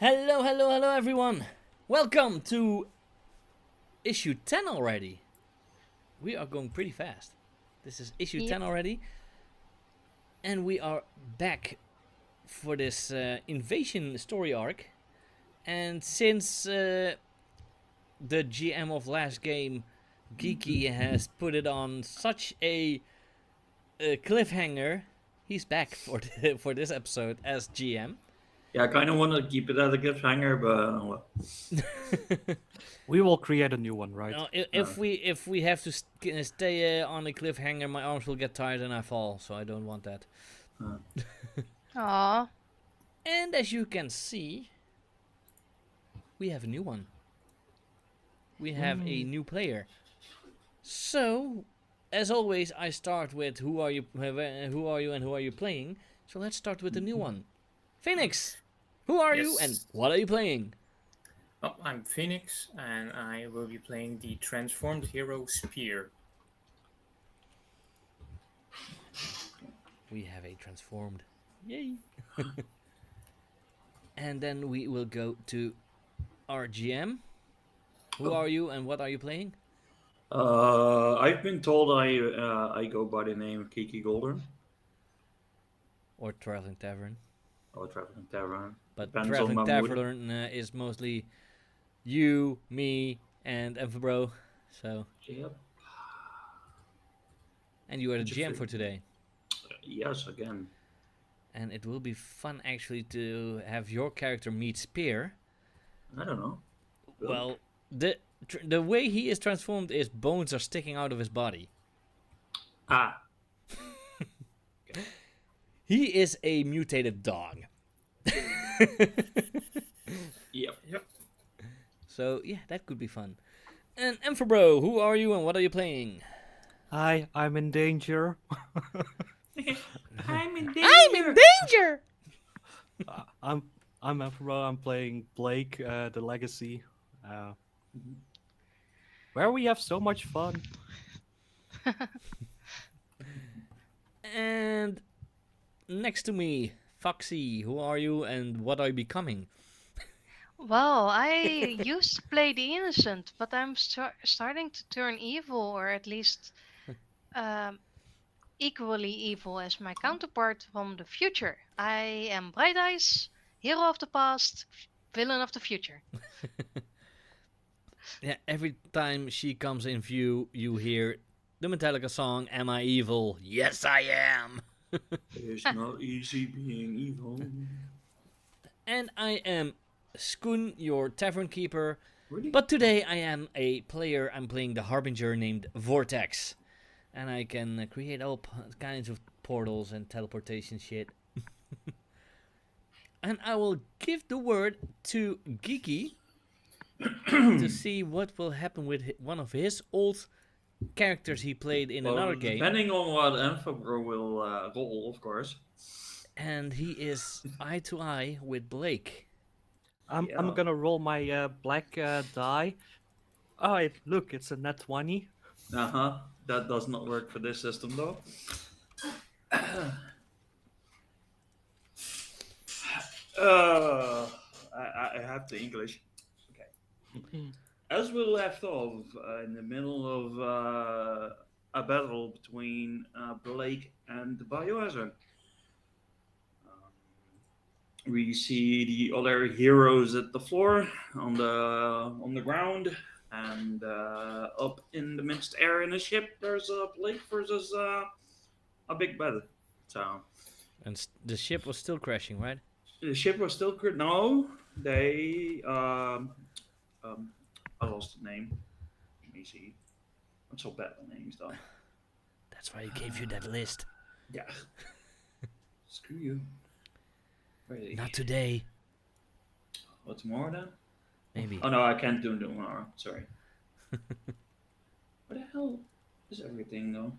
Hello, hello, hello, everyone. Welcome to issue 10 already. We are going pretty fast. This is issue Yep. 10 already. And we are back for this invasion story arc. And since the GM of last game, Geeky, has put it on such a cliffhanger, he's back for this episode as GM. Yeah, I kind of want to keep it as a cliffhanger, but well. We will create a new one, right? No, if we have to stay on a cliffhanger, my arms will get tired and I fall. So I don't want that. Aww. And as you can see, we have a new one. We have a new player. So, as always, I start with who are you, and who are you playing. So let's start with the new one, Phoenix. Who are you and what are you playing? Well, I'm Phoenix, and I will be playing the transformed hero Spear. We have a transformed. Yay! And then we will go to our GM. Who are you and what are you playing? I've been told I go by the name of GeekyCauldron. Or Traveling Tavern. Or Traveling Tavern. But Depends Traveling on my mood. Tavern is mostly you, me, and Bro. So, Yep. and you are the GM Interesting. for today. Yes, again. And it will be fun actually to have your character meet Spear. I don't know. Well, the way he is transformed is bones are sticking out of his body. Ah. He is a mutated dog. Yep. So yeah, that could be fun. And Bro, who are you and what are you playing? Hi, I'm in danger. I'm in danger. I'm in danger. I'm Emperor. I'm playing Blake, the Legacy, where we have so much fun. And next to me, Foxy, who are you and what are you becoming? Well, I used to play the innocent, but I'm starting to turn evil, or at least equally evil as my counterpart from the future. I am Bright Eyes, hero of the past, villain of the future. Yeah, every time she comes in view, you hear the Metallica song, Am I Evil? Yes, I am! It's not easy being evil. And I am Skoon, your tavern keeper. Really? But today I am a player. I'm playing the Harbinger named Vortex. And I can create all kinds of portals and teleportation shit. And I will give the word to Geeky to see what will happen with one of his old characters he played in another game. Depending on what Enfabro will roll, of course. And he is eye to eye with Blake. I'm Yeah. gonna roll my black die. Oh, look, it's a nat 20. That does not work for this system, though. I have the English. Okay. As we left off in the middle of a battle between Blake and the Biohazard, we see the other heroes at the floor, on the ground, and up in the midst air in the ship. There's Blake versus a big battle. So And the ship was still crashing, right? the ship was still no. They I lost the name. Let me see. I'm so bad at names, though. That's why he gave you that list. Yeah. Screw you. Really? Not today. What, tomorrow then? Maybe. Oh no, I can't do it tomorrow. Sorry. Where the hell is everything though?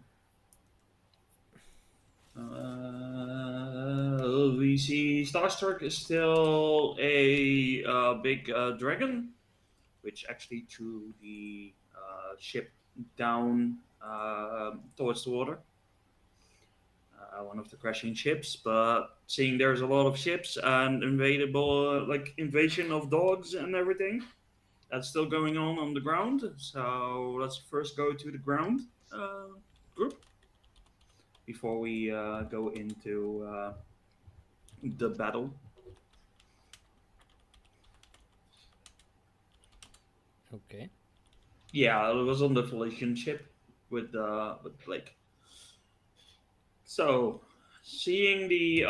We see Starstruck is still a big dragon, which actually threw the ship down towards the water. one of the crashing ships. But seeing there's a lot of ships and invadable, like invasion of dogs and everything, that's still going on the ground. So let's first go to the ground group before we go into the battle. Okay. Yeah, it was on the Felician ship with Blake. So, seeing the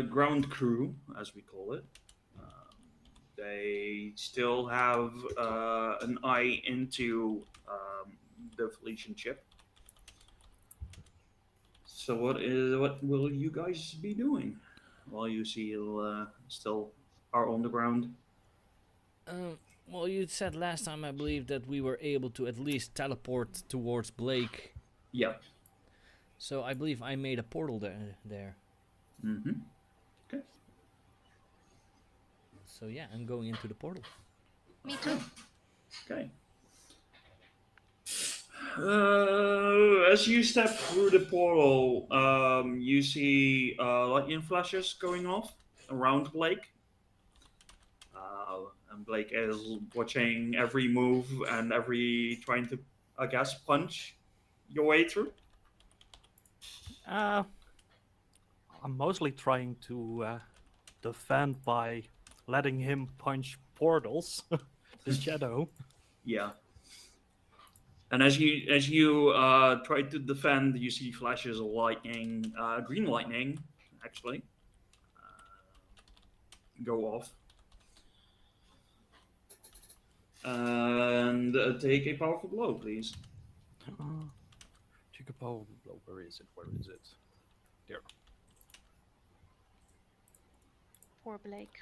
ground crew, as we call it, they still have an eye into the Felician ship. So, what will you guys be doing while you still are on the ground? Well, you said last time, I believe, that we were able to at least teleport towards Blake. Yeah. So I believe I made a portal there. Mm-hmm. Okay. So yeah, I'm going into the portal. Me too. Okay. As you step through the portal, you see lightning flashes going off around Blake. And Blake is watching every move and trying to, I guess, punch your way through. I'm mostly trying to defend by letting him punch portals. The shadow. Yeah. And as you try to defend, you see flashes of lightning, green lightning, actually, go off. And take a powerful blow, please. Take a power blow. Where is it? Where is it? There. Poor Blake.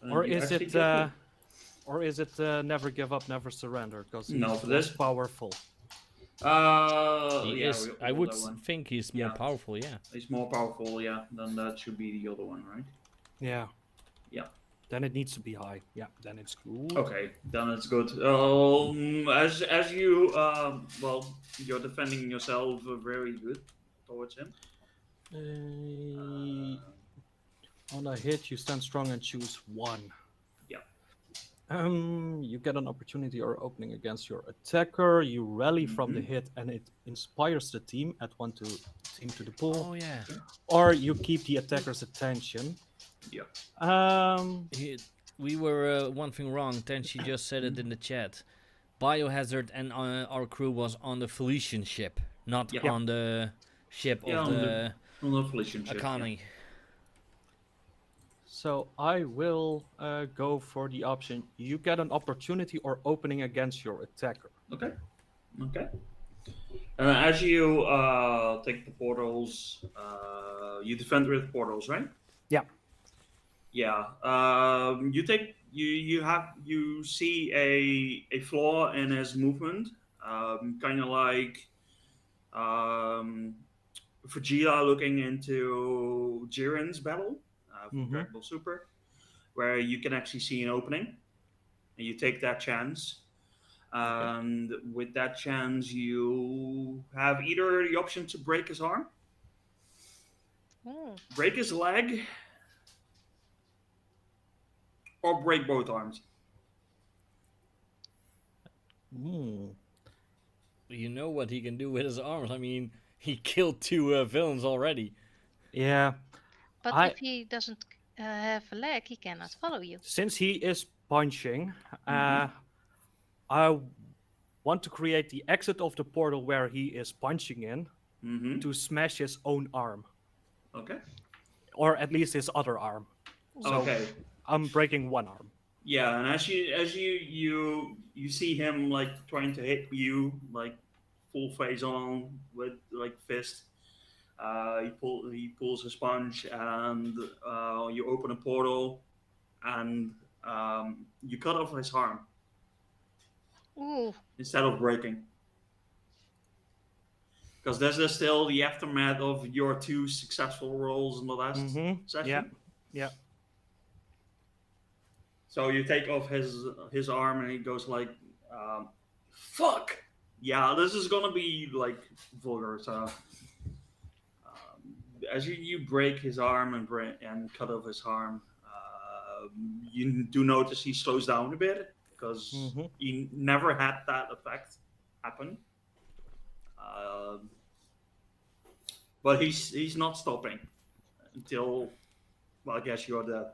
And Or you is actually it? get it. Or is it never give up, never surrender? Because No, he's for less this- powerful. He Yeah, is. we I rolled would that one. think he's more Yeah. powerful. Yeah. He's more powerful, yeah. Then that should be the other one, right? Yeah. Yeah. Then it needs to be high. Yeah. Then it's good. Okay, then it's good. As you well, you're defending yourself very good towards him. On a hit, you stand strong and choose one. Yeah. You get an opportunity or opening against your attacker. You rally from the Mhm. hit, and it inspires the team. Add one to team to the pool, Oh yeah. or you keep the attacker's attention. Yeah. We were one thing wrong. Then she just said it in the chat. Biohazard and our crew was on the Felician ship, not Yeah. on the ship Yeah, of on the On the Felician ship. Akani. So I will go for the option. You get an opportunity or opening against your attacker. Yeah. Okay. Okay. As you take the portals, you defend with portals, right? Yeah. Yeah. You see a flaw in his movement, kind of like Vegeta looking into Jiren's battle from Mhm. Dragon Ball Super, where you can actually see an opening, and you take that chance. And with that chance, you have either the option to break his arm, Ooh. break his leg, or break both arms. Mm. You know what he can do with his arms. I mean, he killed two villains already. Yeah. But I- if he doesn't have a leg, he cannot follow you. Since he is punching, Mhm. I want to create the exit of the portal where he is punching in Mm-hmm. to smash his own arm, Okay. or at least his other arm. So Okay. I'm breaking one arm. Yeah, and as you see him like trying to hit you like full face on with like fist. He pulls a sponge and you open a portal and you cut off his arm Ooh. instead of breaking. Because this is still the aftermath of your two successful rolls in the last Mhm. session. Yeah. So you take off his arm and he goes like, "Fuck." Yeah, this is gonna be like vulgar. So you break his arm and cut off his arm, you do notice he slows down a bit because Mm-hmm. he never had that effect happen. But he's not stopping until, well, I guess you're dead.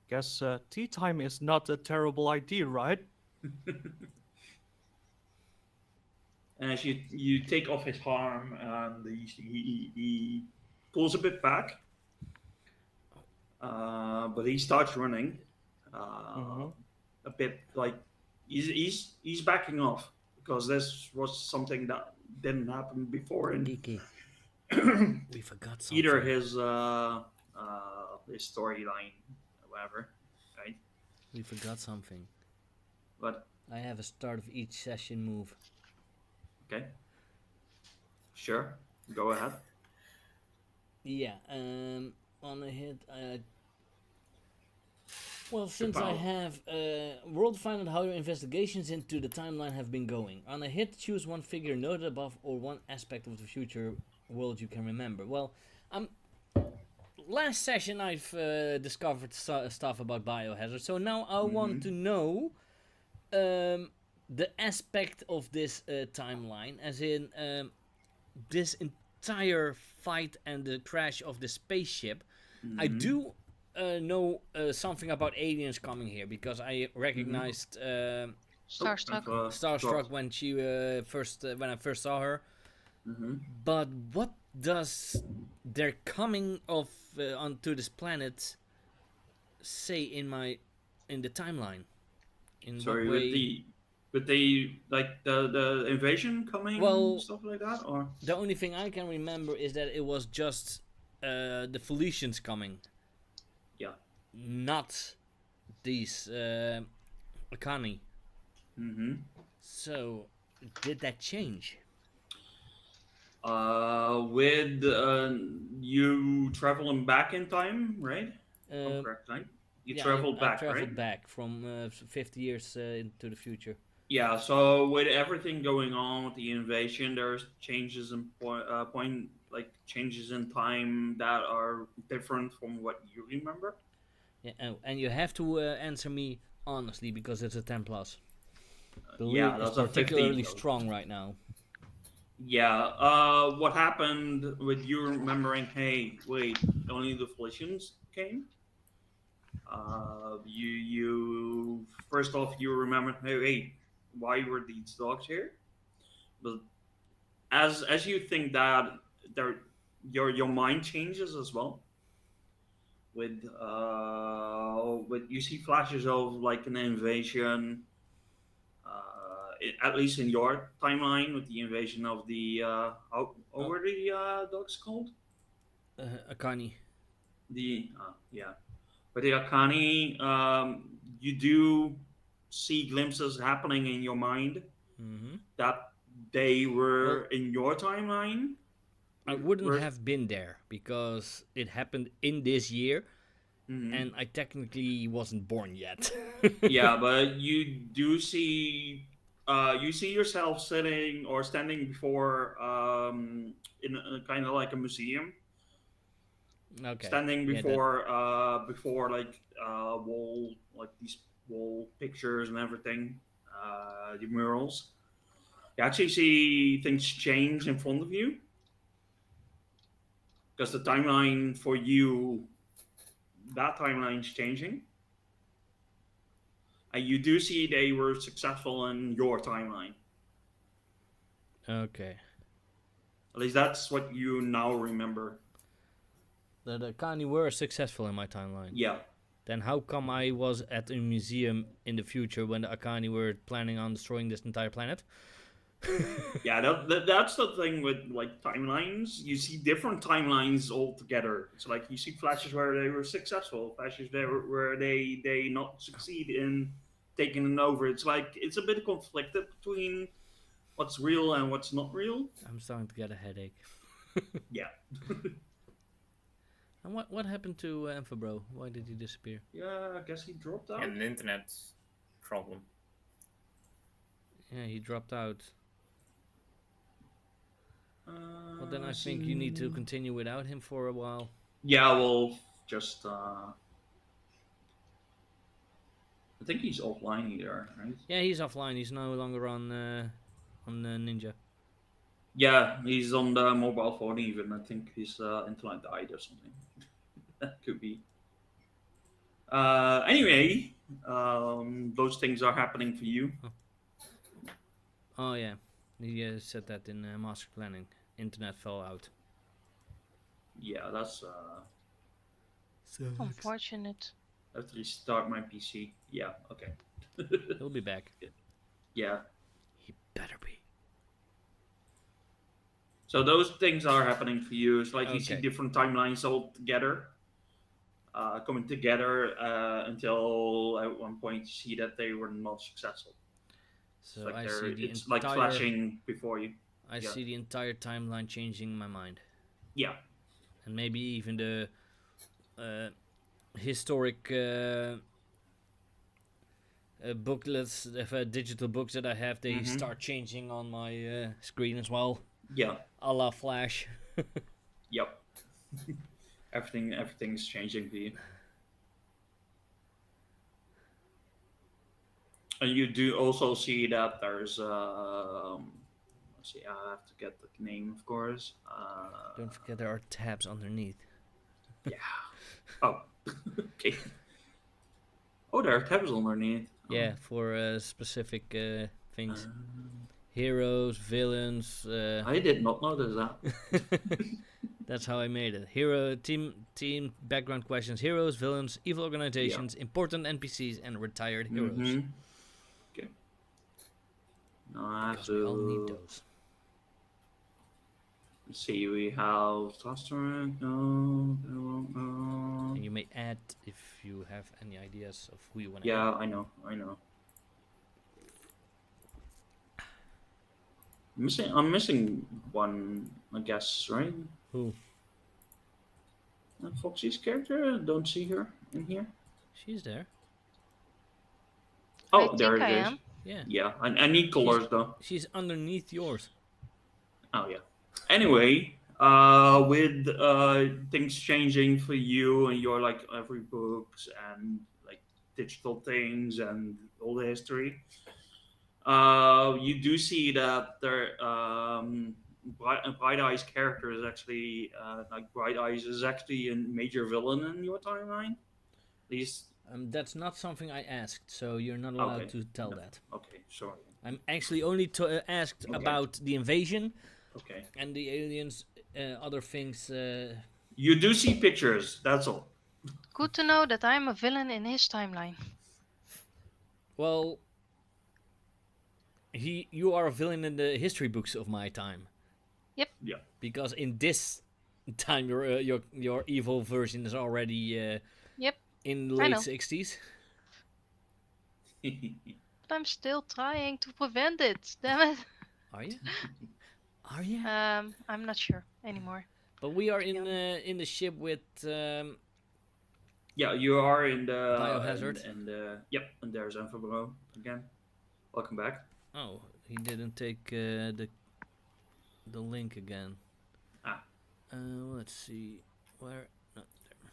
Guess tea time is not a terrible idea, right? And as you take off his arm, and he pulls a bit back, but he starts running, Mm-hmm. a bit like he's backing off because this was something that didn't happen before in Geeky, we forgot something. either his storyline, whatever, right? We forgot something. But I have a start of each session move. okay, sure, go ahead. Yeah, on a hit, well, since I Kapow. have world find out how your investigations into the timeline have been going. On a hit, choose one figure noted above or one aspect of the future world you can remember. Well, last session I've discovered stuff about biohazard, so now I want to know the aspect of this timeline, as in this entire fight and the crash of the spaceship. I do know something about aliens coming here because I recognized Starstruck. Starstruck when she when I first saw her. But what does their coming of onto this planet say in the timeline? In Sorry, what way? with the like the invasion coming, Well, stuff like that, or the only thing I can remember is that it was just the Felicians coming, yeah. not these Akani. So, did that change? With you traveling back in time, right? Correct, right? You traveled I back, traveled right? back from 50 years into the future. Yeah. So with everything going on with the invasion, there's changes in changes in time that are different from what you remember. Yeah, and you have to answer me honestly because it's a 10 plus. The Yeah, lead is that's a 15. particularly Though. strong right now. Yeah. What happened with you remembering? Hey, wait, only the Felicians came. You first off, you remember, hey, wait, why were these dogs here? But as you think that, there, your mind changes as well. With you see flashes of like an invasion. At least in your timeline, with the invasion of the how were the dogs called? Akani. The yeah, but the Akani, you do see glimpses happening in your mind Mm-hmm. that they were Well, in your timeline. I wouldn't Were, have been there because it happened in this year mhm. and I technically wasn't born yet. Yeah, but you do see. You see yourself sitting or standing before in a kind of like a museum, Okay. standing Yeah, that. before like wall, like these wall pictures and everything, the murals. You actually see things change in front of you because the timeline for you, that timeline's changing, and you do see they were successful in your timeline. Okay. At least that's what you now remember. The Akani were successful in my timeline. Yeah. Then how come I was at a museum in the future when the Akani were planning on destroying this entire planet? Yeah, that's the thing with like timelines. You see different timelines altogether. It's like you see flashes where they were successful, flashes where they not succeed in taking it over. It's like it's a bit conflicted between what's real and what's not real. I'm starting to get a headache. Yeah. And what happened to Amphibro? Why did he disappear? Yeah, I guess he dropped out. And an internet problem. Yeah, he dropped out. Well, then I think you need to continue without him for a while. Yeah, we'll just. I think he's offline here, right? Yeah, he's offline. He's no longer on Ninja. Yeah, he's on the mobile phone even. I think his internet died or something. That could be. Anyway, those things are happening for you. Oh yeah, he said that in master planning. Internet fell out. Yeah, that's. Unfortunate. I have to restart my PC. Yeah, okay. He'll be back. Yeah. He better be. So those things are happening for you. It's like you see Okay. different timelines all together, coming together until at one point you see that they were not successful. So It's like I see the it's like entire. flashing before you. I yeah. see the entire timeline changing in my mind, Yeah. and maybe even the historic booklets, digital books that I have. They Mhm. start changing on my screen as well, Yeah. a la Flash. Yep. Everything's changing for you. And you do also see that there's let's see, I have to get the name, of course. Don't forget there are tabs underneath. Yeah. Oh. Okay. Oh, there are tabs underneath. Yeah, for specific Oh. things. Heroes, villains. I did not notice that. That's how I made it. Hero, team background questions, heroes, villains, evil organizations, important NPCs, and retired heroes. Mhm. Okay. Now I have Because we all need to those. see. We have cluster. No. And you may add if you have any ideas of who you want to Yeah, add. I know. I'm missing one, I guess, right? Who? Foxy's character. Don't see her in here. She's there. Oh, I there think it I is. am. Yeah. Yeah, I need colors though. She's underneath yours. Oh yeah. Anyway, with things changing for you and your like every books and like digital things and all the history, you do see that there Bright Eyes character is actually like Bright Eyes is actually a major villain in your timeline. At least That's not something I asked, so you're not allowed Okay. to tell No. that. okay, sorry. I'm actually only asked Okay. about the invasion Okay. and the aliens, other things. You do see pictures. That's all. Good to know that I'm a villain in his timeline. Well, you are a villain in the history books of my time. Yep. Yeah. Because in this time, your evil version is already Yep. in the I late know. 60s. But I'm still trying to prevent it. Damn it. Are you? Are you? I'm not sure anymore. But we are to be in the ship with. Yeah, you are in the Biohazard. and yep, and there's Enfabro again. Welcome back. Oh, he didn't take the link again. Ah. Let's see. Where? No, there.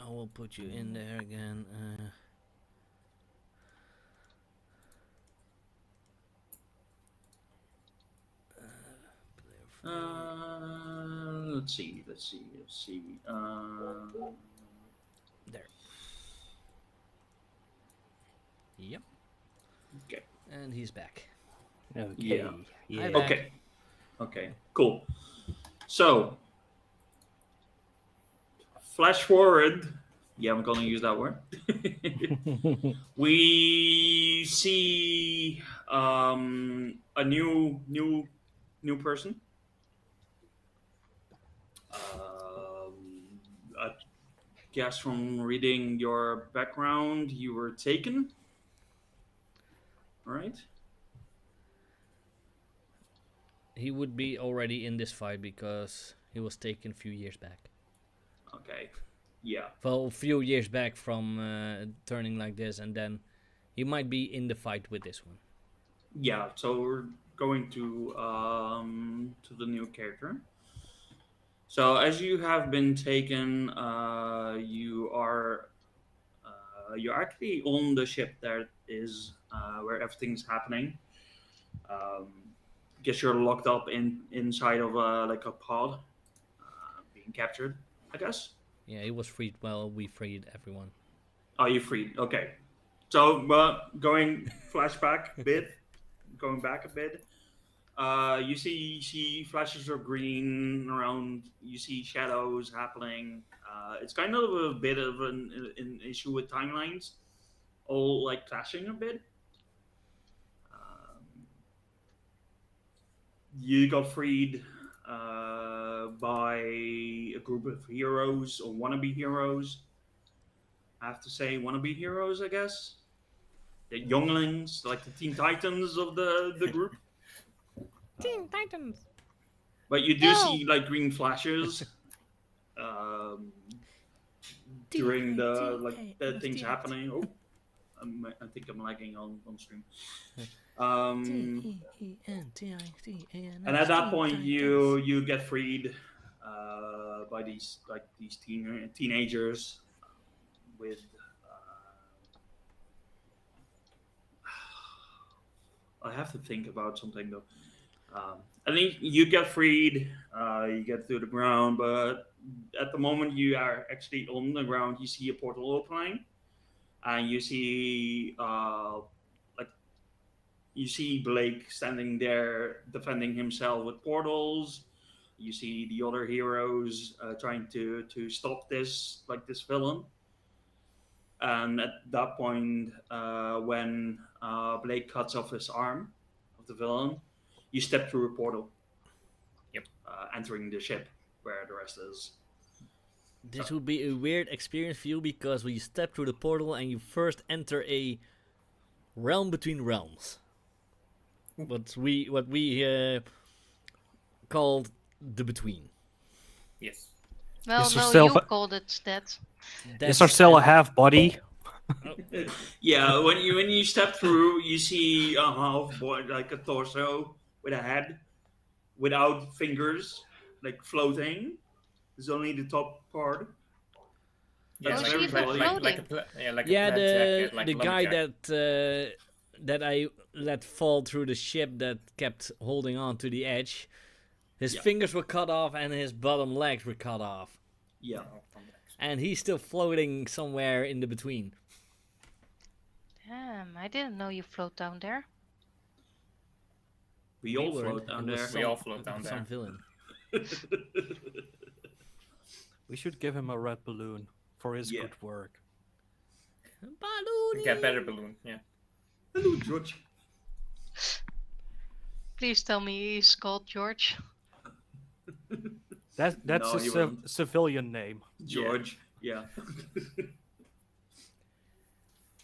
I will put you in there again. Let's see. There. Yep. Okay. And he's back. Okay. Yeah. Hi, back. Okay. Okay. Cool. So, flash forward. Yeah, I'm gonna use that word. We see a new person. I guess from reading your background, you were taken, right? He would be already in this fight because he was taken a few years back. Okay. Yeah. Well, a few years back from turning like this, and then he might be in the fight with this one. Yeah, so we're going to the new character. So as you have been taken, you're actually on the ship that is where everything's happening. Um, Guess you're locked up inside of like a pod, being captured. I guess. Yeah, he was freed. Well, we freed everyone. Oh, you freed. Okay. So, but going flashback bit, going back a bit. You see flashes of green around. You see shadows happening. It's kind of a bit of an issue with timelines, all like clashing a bit. Um, you got freed by a group of heroes or wannabe heroes. I have to say wannabe heroes, I guess. The younglings, like the Teen Titans of the group. Teen Titans. But you do No. see like green flashes um, during the things happening. Oh, I think I'm lagging on stream. And at that point, you get freed by these teenagers with. I have to think about something though. I think you get freed, you get to the ground, but at the moment you are actually on the ground, you see a portal opening, and like you see Blake standing there defending himself with portals. You see the other heroes trying to stop this villain. And at that point, when Blake cuts off his arm of the villain, you step through a portal, Yep. entering the ship where the rest is. This would be a weird experience for you because when you step through the portal and you first enter a realm between realms. What we called the between. Yes. Well, Is there no, still you called it that. Is there still a half body? Yeah, when you step through, you see a half body, like a torso with a head, without fingers, like floating. There's only the top part. Yeah, Oh, That's is he very even body. floating? Like Yeah, a plaid jacket, like the a guy lumberjack. that I let fall through the ship that kept holding on to the edge. His Yeah. fingers were cut off and his bottom legs were cut off, Yeah. Oh, lumberjacks. and he's still floating somewhere in the between. Damn, I didn't know you float down there. We all weren't. float down It was there. We all float down some there. villain. We should give him a red balloon for his Yeah. good work. Balloon. Get better balloon. Yeah. Hello, George. Please tell me he's called George. That's No, he his wasn't. civilian name. George. Yeah.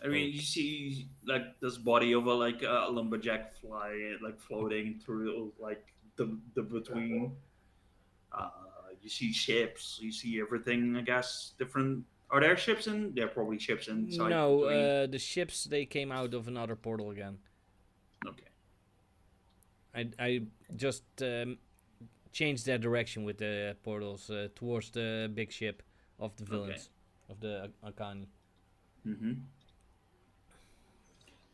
I mean, you see like this body of a lumberjack fly like floating through like the between. You see ships. You see everything. I guess different. Are there ships in? There are probably ships inside No, between. the ships they came out of another portal again. Okay. I just changed their direction with the portals towards the big ship of the villains of the Akani. Mm-hmm.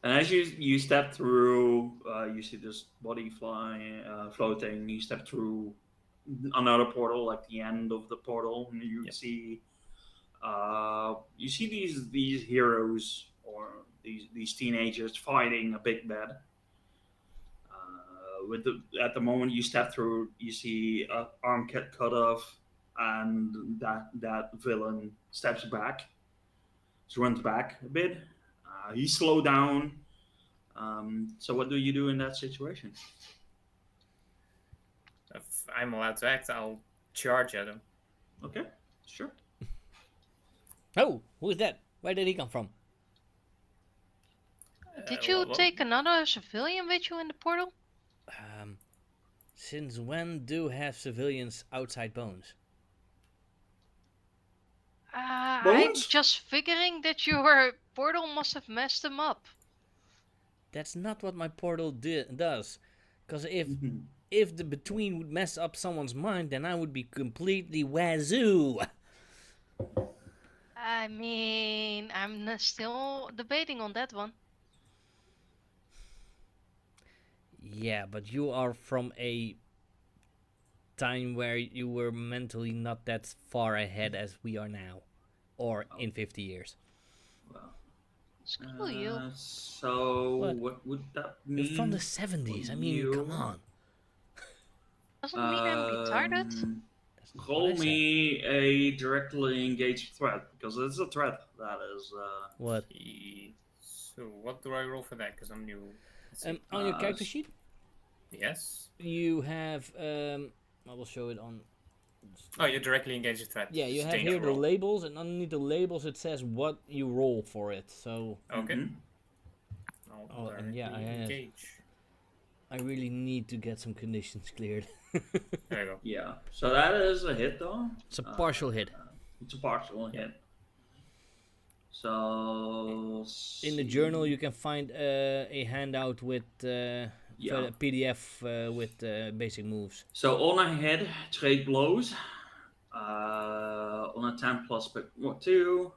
And as you step through, you see this body flying, floating. You step through another portal, like the end of the portal, and you Yep. see, these heroes or these teenagers fighting a big bad. At the moment you step through, you see an arm cut off, and that villain steps back, runs back a bit. He slowed down. So what do you do in that situation? If I'm allowed to act, I'll charge at him. Okay, sure. Oh, who is that? Where did he come from? Did you take another civilian with you in the portal? Since when do have civilians outside bones? I'm Bones? just figuring that your portal must have messed him up. That's not what my portal does. Because if Mhm. if the between would mess up someone's mind, then I would be completely wazoo. I mean, I'm still debating on that one. Yeah, but you are from a time where you were mentally not that far ahead as we are now, or in 50 years. Well, Screw you. so What? what would that You're from the mean? 70s. for I mean, come you? on. Doesn't mean I'm retarded. That's not what I Roll said. me a directly engaged threat because it's a threat that is. What? So what do I roll for that? Because I'm new. Let's see. On your character s- sheet, Yes. you have. I will show it on. Oh, you directly engage the threat. Yeah, you have Sustained here the roll. labels, and underneath the labels it says what you roll for it. So, Okay. Mhm. I'll Oh, and directly yeah, I have- engage. I really need to get some conditions cleared. There you go. Yeah. So that is a hit though. It's a partial hit. It's a partial Yeah. hit. So In the journal, you can find a handout with Yeah. a PDF with basic moves. So on a hit, trade blows. On a 10 plus pick 2.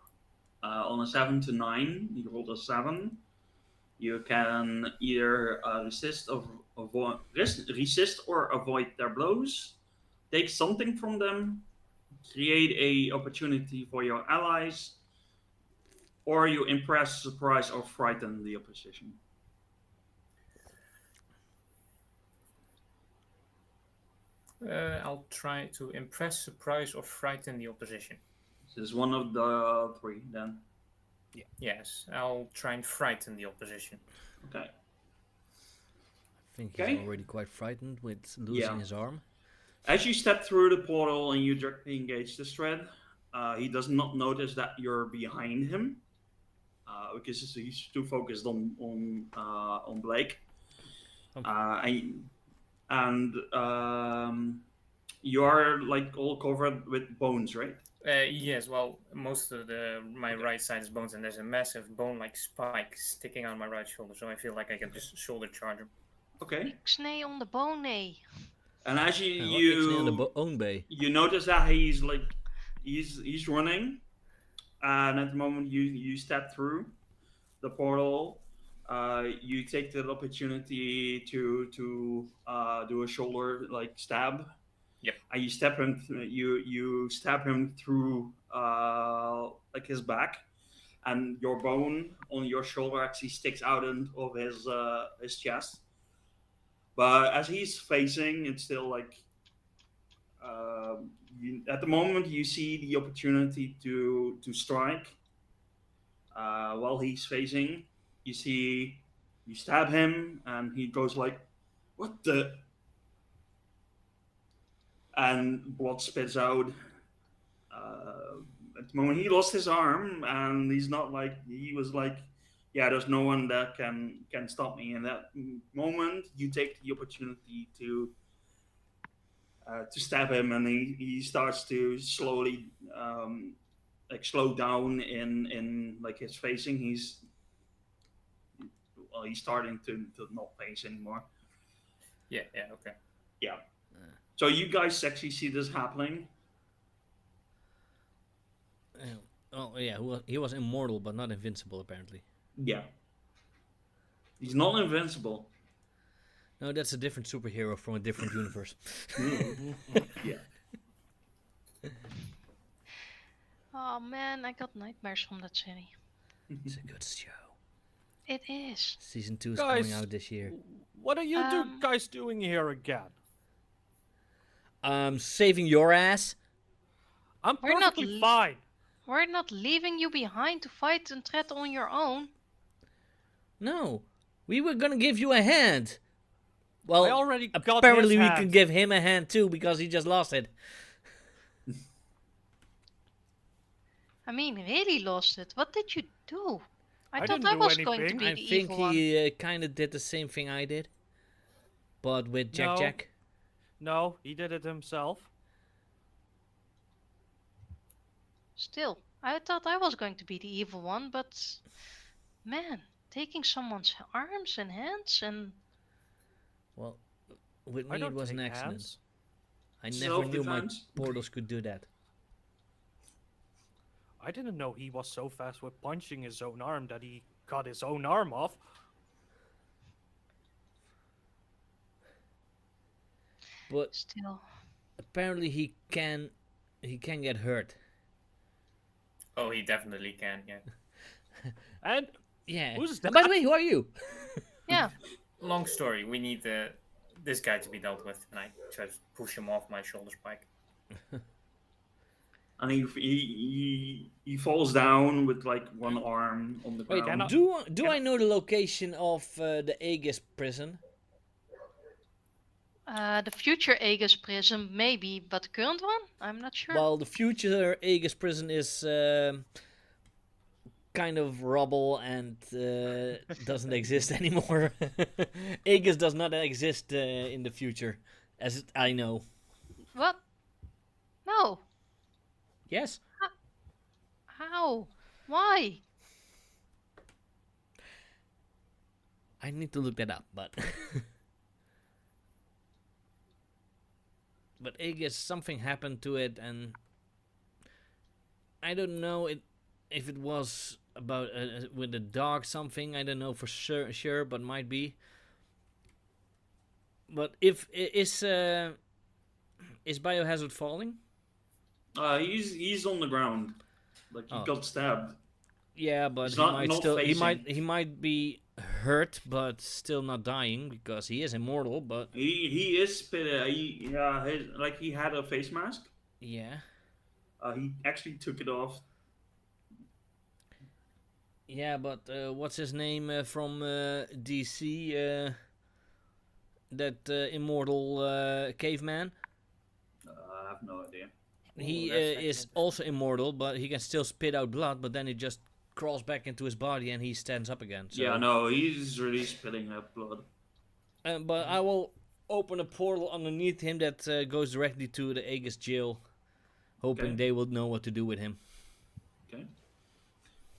On a 7 to 9, you roll a 7. You can either resist or avoid their blows, take something from them, create a opportunity for your allies, or you impress, surprise, or frighten the opposition. I'll try to impress, surprise, or frighten the opposition. This is one of the 3 then. Yes, I'll try and frighten the opposition. Okay. I think Okay. he's already quite frightened with losing Yeah. his arm. As you step through the portal and you directly engage this thread, he does not notice that you're behind him because he's too focused on Blake. And you are like all covered with bones, right? Yes, well, most of my right side is bones, and there's a massive bone-like spike sticking out my right shoulder, so I feel like I can just shoulder charge him. Okay. Ixnay on the bone, And as Ixnay on the own bay. you notice that he's running, and at the moment you step through the portal, you take the opportunity to do a shoulder like stab. Yep. And you stab him through like his back, and your bone on your shoulder actually sticks out of his chest. But as he's facing, it's still like at the moment you see the opportunity to strike. While he's facing, you stab him, and he goes like, "What the?" And blood spits out. At the moment, he lost his arm, and he was like, "Yeah, there's no one that can stop me." In that moment, you take the opportunity to stab him, and he starts to slowly slow down in like his facing. He's starting to not face anymore. Yeah, okay. Yeah. So you guys actually see this happening. Oh yeah, he was immortal but not invincible apparently. Yeah. He's not invincible. No, that's a different superhero from a different universe. Yeah. Oh man, I got nightmares from that series. It's a good show. It is. Season 2 is Guys, coming out this year. What are you guys doing here again? Saving your ass. I'm We're not perfectly fine. We're not leaving you behind to fight and threat on your own. No, we were gonna give you a hand. Well, I already got apparently his we hand. can give him a hand too because he just lost it. I mean, really lost it. What did you do? I thought didn't I do was going to anything. be I the think evil one. he kind of did the same thing I did, but with No. Jack. No, he did it himself. Still, I thought I was going to be the evil one, but man, taking someone's arms and hands and Well, with I me it don't was an take accident. hands. I never knew my Self-defense. portals could do that. I didn't know he was so fast with punching his own arm that he cut his own arm off. But still. apparently he can get hurt. Oh, he definitely can. Yeah. And Yeah. Who's And by the that? way, who are you? Yeah. Long story. We need this guy to be dealt with, and I try to push him off my shoulder spike. And he falls down with like one arm on the Wait, ground. and Do I know the location of the Aegis prison? The future Aegis prison, maybe, but the current one? I'm not sure. Well, the future Aegis prison is kind of rubble and doesn't exist anymore. Aegis does not exist in the future, as I know. What? No. Yes. How? Why? I need to look that up, but but Aegis, something happened to it, and I don't know if it was about with the dog something. I don't know for sure, but might be. But if is Biohazard falling? He's on the ground, like he Oh. got stabbed. Yeah, but He's he not- might not still facing. he might be hurt, but still not dying because he is immortal. But He is he had a face mask. yeah, He actually took it off. yeah. But what's his name from DC? That immortal caveman. I have no idea. He that's is also immortal, but he can still spit out blood. But then it just crawls back into his body and he stands up again. So. Yeah, no, he's really spitting up blood. But I will open a portal underneath him that goes directly to the Aegis jail, hoping Okay. they will know what to do with him. Okay.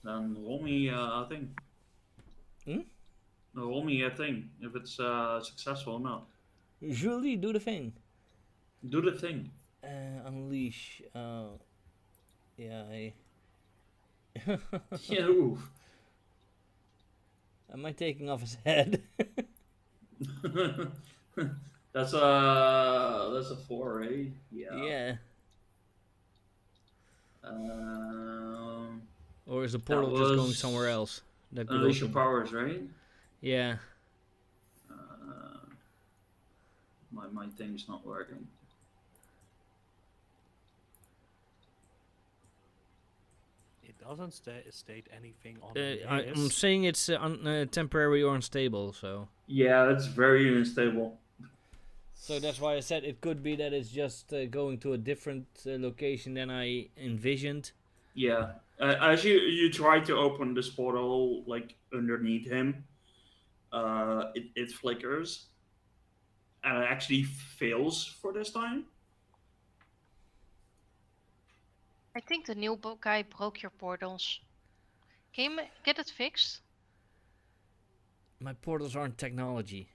Then roll me a thing. Hmm? No, roll me a thing if it's successful or not. Julie, do the thing. Do the thing. Unleash. Yeah. Yeah, oof. Am I taking off his head? That's a 4, eh? Yeah. Yeah. Or is the That portal just going was somewhere else? That could Unleash your open- powers, right? Yeah. My thing's not working. it doesn't state anything on the I'm list. saying it's temporary or unstable, so. Yeah, it's very unstable. So that's why I said it could be that it's just going to a different location than I envisioned. Yeah. As you try to open this portal, like underneath him, it flickers, and it actually fails for this time. I think the new guy broke your portals. Can you get it fixed? My portals aren't technology.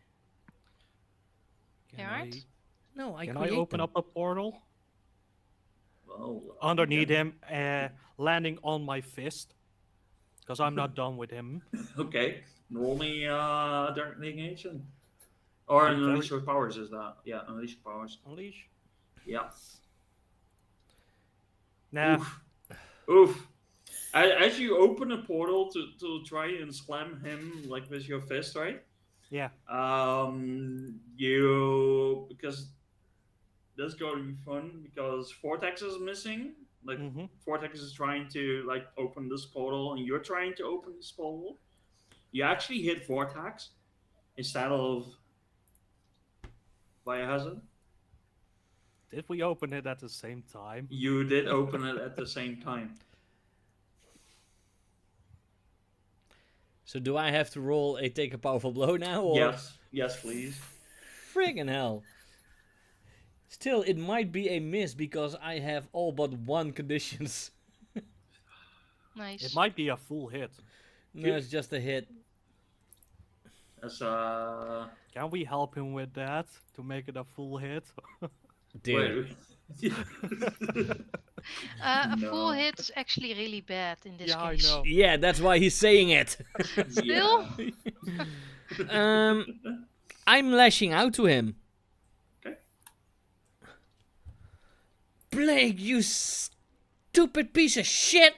They aren't? No, I Can I create open them. up a portal Well, underneath okay. him, landing on my fist? Because I'm not done with him. Okay. Roll me Dark Negation. Or I'm Unleash very- Your Powers is that. Yeah, Unleash Your Powers. Unleash. Yeah. Nah. Oof. Oof. As you open a portal to try and slam him like with your fist, right? Yeah. You because this is going to be fun because Vortex is missing. Like Mm-hmm. Vortex is trying to like open this portal, and you're trying to open this portal. You actually hit Vortex instead of Biohazard. Did we open it at the same time? You did open it at the same time. So do I have to roll a take a powerful blow now? Or? Yes, please. Friggin' hell. Still, it might be a miss because I have all but one conditions. Nice. It might be a full hit. No, it's just a hit. As Can we help him with that to make it a full hit? Dude. wait. A full No. hit's actually really bad in this Yeah, I case. know. Yeah, that's why he's saying it. Still? Yeah. I'm lashing out to him. Okay. Blake, you stupid piece of shit!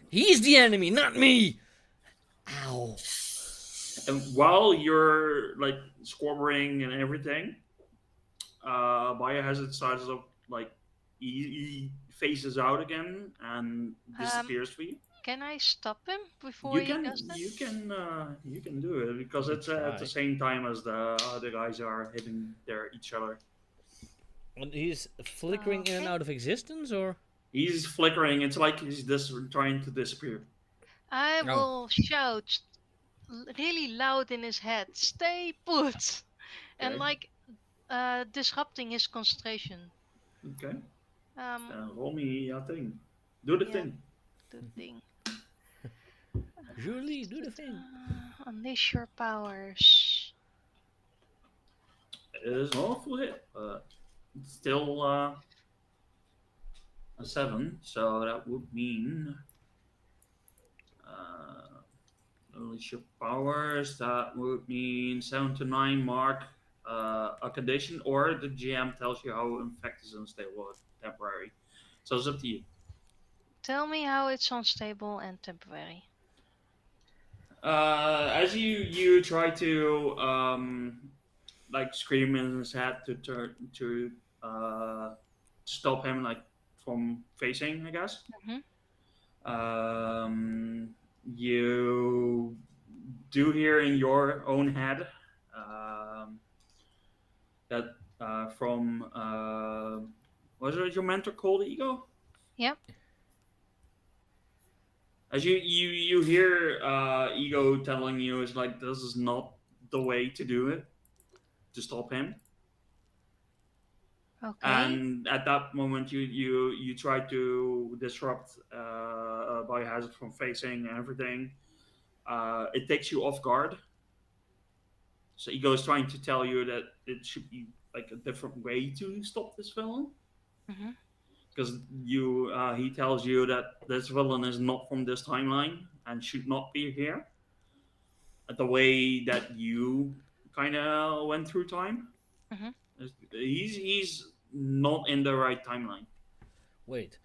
He's the enemy, not me! Ow. And while you're like squabbling and everything, Biohazard starts up like he phases out again and disappears for you. Can I stop him before he does that? You can do it because You it's can at the try. same time as the other guys are hitting each other. And he's flickering in and Okay. out of existence, or? He's flickering. It's like he's trying to disappear. I Oh. will shout really loud in his head, "Stay put!" and Okay. like disrupting his concentration. Okay. Um, Roll me a thing. Do the Yeah. thing. the thing. Julie, do the thing. Unleash your powers. It is not a full hit, but it's still a 7. So that would mean unleash your powers. That would mean 7 to 9 mark a condition, or the GM tells you how infected is unstable or temporary. So it's up to you. Tell me how it's unstable and temporary. As you try to like scream in his head to stop him like from facing, I guess. You do hear in your own head that from was it your mentor called Ego? Yep. As you hear Ego telling you, it's like this is not the way to do it to stop him. Okay. And at that moment, you try to disrupt Biohazard from facing and everything. It takes you off guard. So Ego is trying to tell you that it should be like a different way to stop this villain. Mhm. Because he tells you that this villain is not from this timeline and should not be here. The way that you kind of went through time. Mhm. He's not in the right timeline. Wait.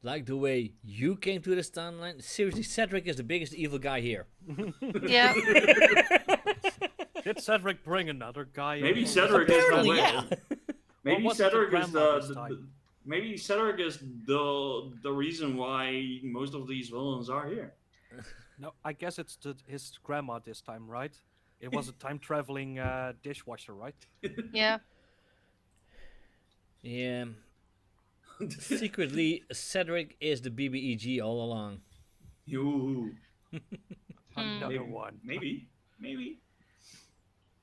Like the way you came to this timeline? Seriously, Cedric is the biggest evil guy here. Yeah. Did Cedric bring another guy? Maybe in? Cedric is the Apparently, way. yeah. Maybe was it the Cedric is grandma this time? maybe Cedric is the reason why most of these villains are here. No, I guess it's his grandma this time, right? It was a time traveling dishwasher, right? Yeah. Yeah. Secretly, Cedric is the BBEG all along. You Another one. maybe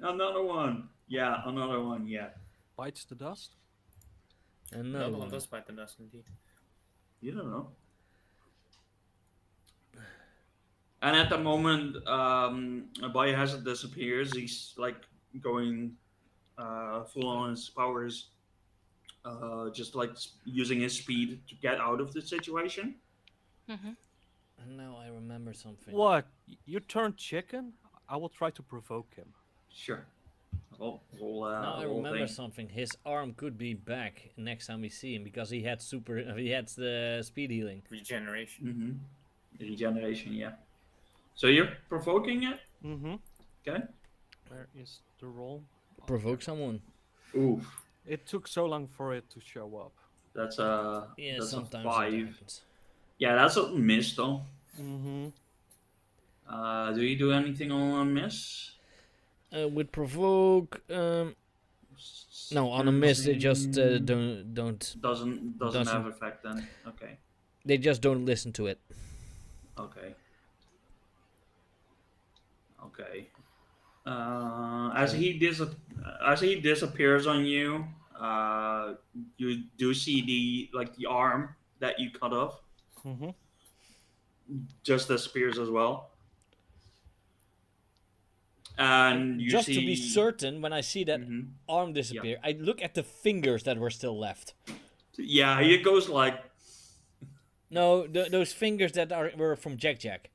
another one. Yeah, another one. Yeah, Bites the dust. Another Another one one. does bite the dust indeed. you don't know. And at the moment, Biohazard disappears. He's like going full on his powers, just like using his speed to get out of the situation. Mhm. And now I remember something. What? You turned chicken? I will try to provoke him. Sure. Now I roll remember thing. something. His arm could be back next time we see him because he had he had the speed healing. Regeneration. Mm-hmm. Regeneration, yeah. So you're provoking it? Mm-hmm. Okay. Where is the roll? Provoke someone. Oof. It took so long for it to show up. That's a Yeah, that's a sometimes 5. it happens. Yeah, that's a miss though. Mm-hmm. Do you do anything on a miss? With provoke, no, on a miss they just don't Doesn't doesn't- have effect then. Okay. they just don't listen to it. Okay. Okay. As he disappears on you, you do see the arm that you cut off Mm-hmm. just disappears as well. And you Just see, to be certain, when I see that Mhm. arm disappear, I look at the fingers that were still left. Yeah, he goes like, No, those fingers that were from Jack Jack.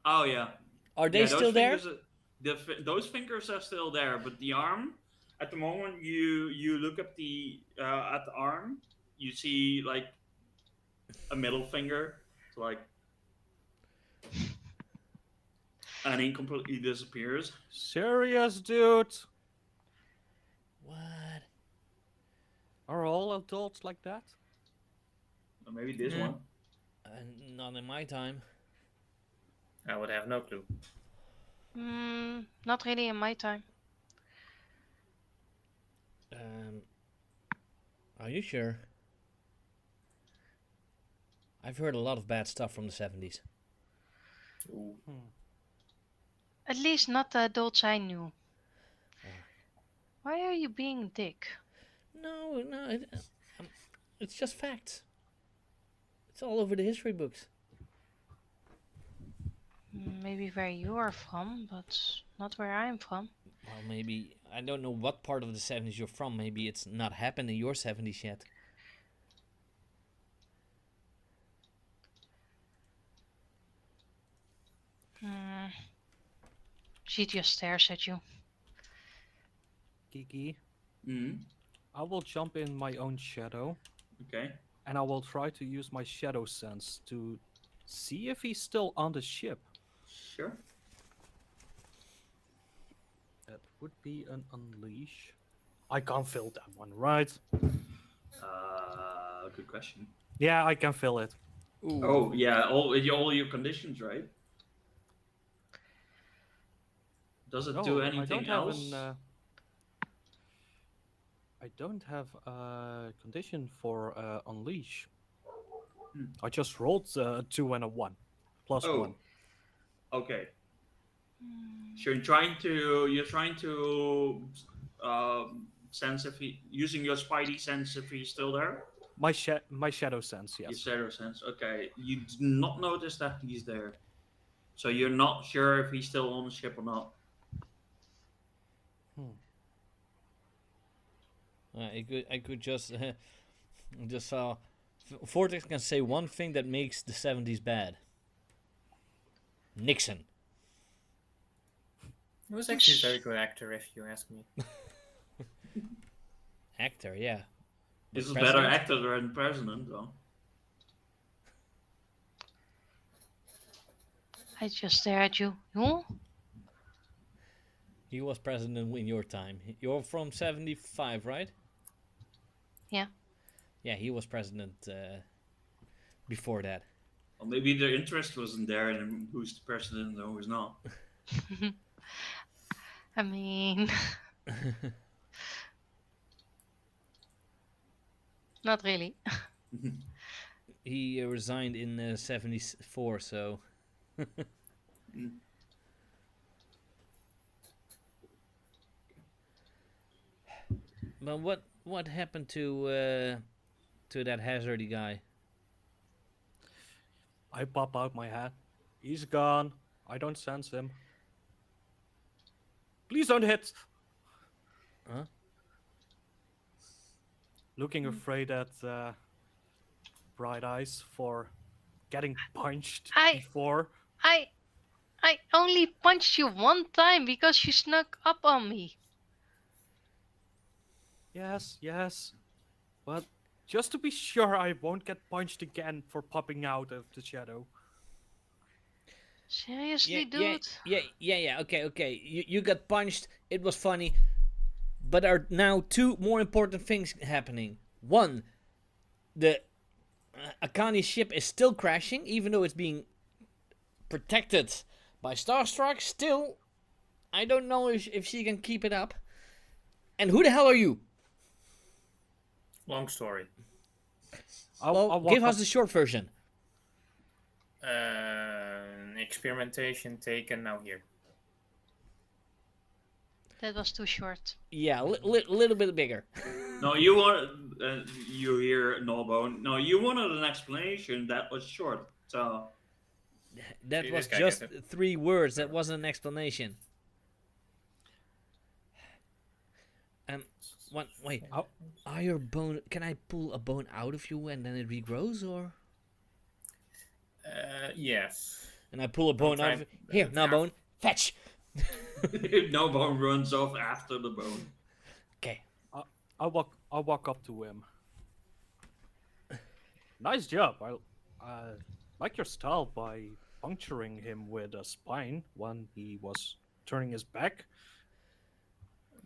oh yeah, Are they yeah. Those still there? fingers, those fingers are still there, but the arm, at the moment you look at the arm, you see like a middle finger, like, and it completely disappears. Serious, dude? What? Are all adults like that? Or maybe this Yeah. one. Not in my time. I would have no clue. Not really in my time. Are you sure? I've heard a lot of bad stuff from the 70s. Ooh. At least not the adults I knew. Why are you being a dick? No, it's just facts. It's all over the history books. Maybe where you are from, but not where I'm from. Well, maybe, I don't know what part of the 70s you're from. Maybe it's not happened in your 70s yet. She just stares at you. Geeky, Hmm. I will jump in my own shadow, Okay. and I will try to use my shadow sense to see if he's still on the ship. Sure. That would be an unleash. I can't fill that one, right? Good question. Yeah, I can fill it. Ooh. Oh yeah, all your conditions, right? Does it do anything else? I don't have a condition for unleash. Hmm. I just rolled a 2 and a 1, plus Oh. 1. Okay. So you're trying to sense if he using your spidey sense if he's still there. My shadow sense, yes. Your shadow sense. Okay. You do not notice that he's there, so you're not sure if he's still on the ship or not. I could just saw Vortex can say one thing that makes the 70s bad. Nixon. He was actually a very good actor, if you ask me. Actor, yeah. He's a President? better actor than president, though. I just stare at you. Who? He was president in your time. You're from 75, right? Yeah. Yeah, he was president before that. Or maybe their interest wasn't there in who's the president and who's not. I mean, not really. He resigned in 74, so... But what happened to that hazardy guy? I pop out my hat. He's gone. I don't sense him. Please don't hit. Huh? Looking afraid at Bright Eyes for getting punched before. I only punched you one time because you snuck up on me. Yes. But just to be sure I won't get punched again for popping out of the shadow. Seriously, dude? Yeah. Okay. You got punched. It was funny. But there are now two more important things happening. One, the Akani ship is still crashing, even though it's being protected by Starstruck. Still, I don't know if she can keep it up. And who the hell are you? Long story. Well, give us the short version. Experimentation taken now here. That was too short. Yeah, little bit bigger. No, you want you hear Gnawbone. No, you wanted an explanation that was short. So That See, was this guy just gets 3 words. That wasn't an explanation. Wait. Oh. Are your bone? Can I pull a bone out of you and then it regrows, or? Yes. And I pull a bone out of trying- here. Now, bone, fetch. No bone runs off after the bone. Okay. I'll walk up to him. Nice job. I like your style by puncturing him with a spine when he was turning his back.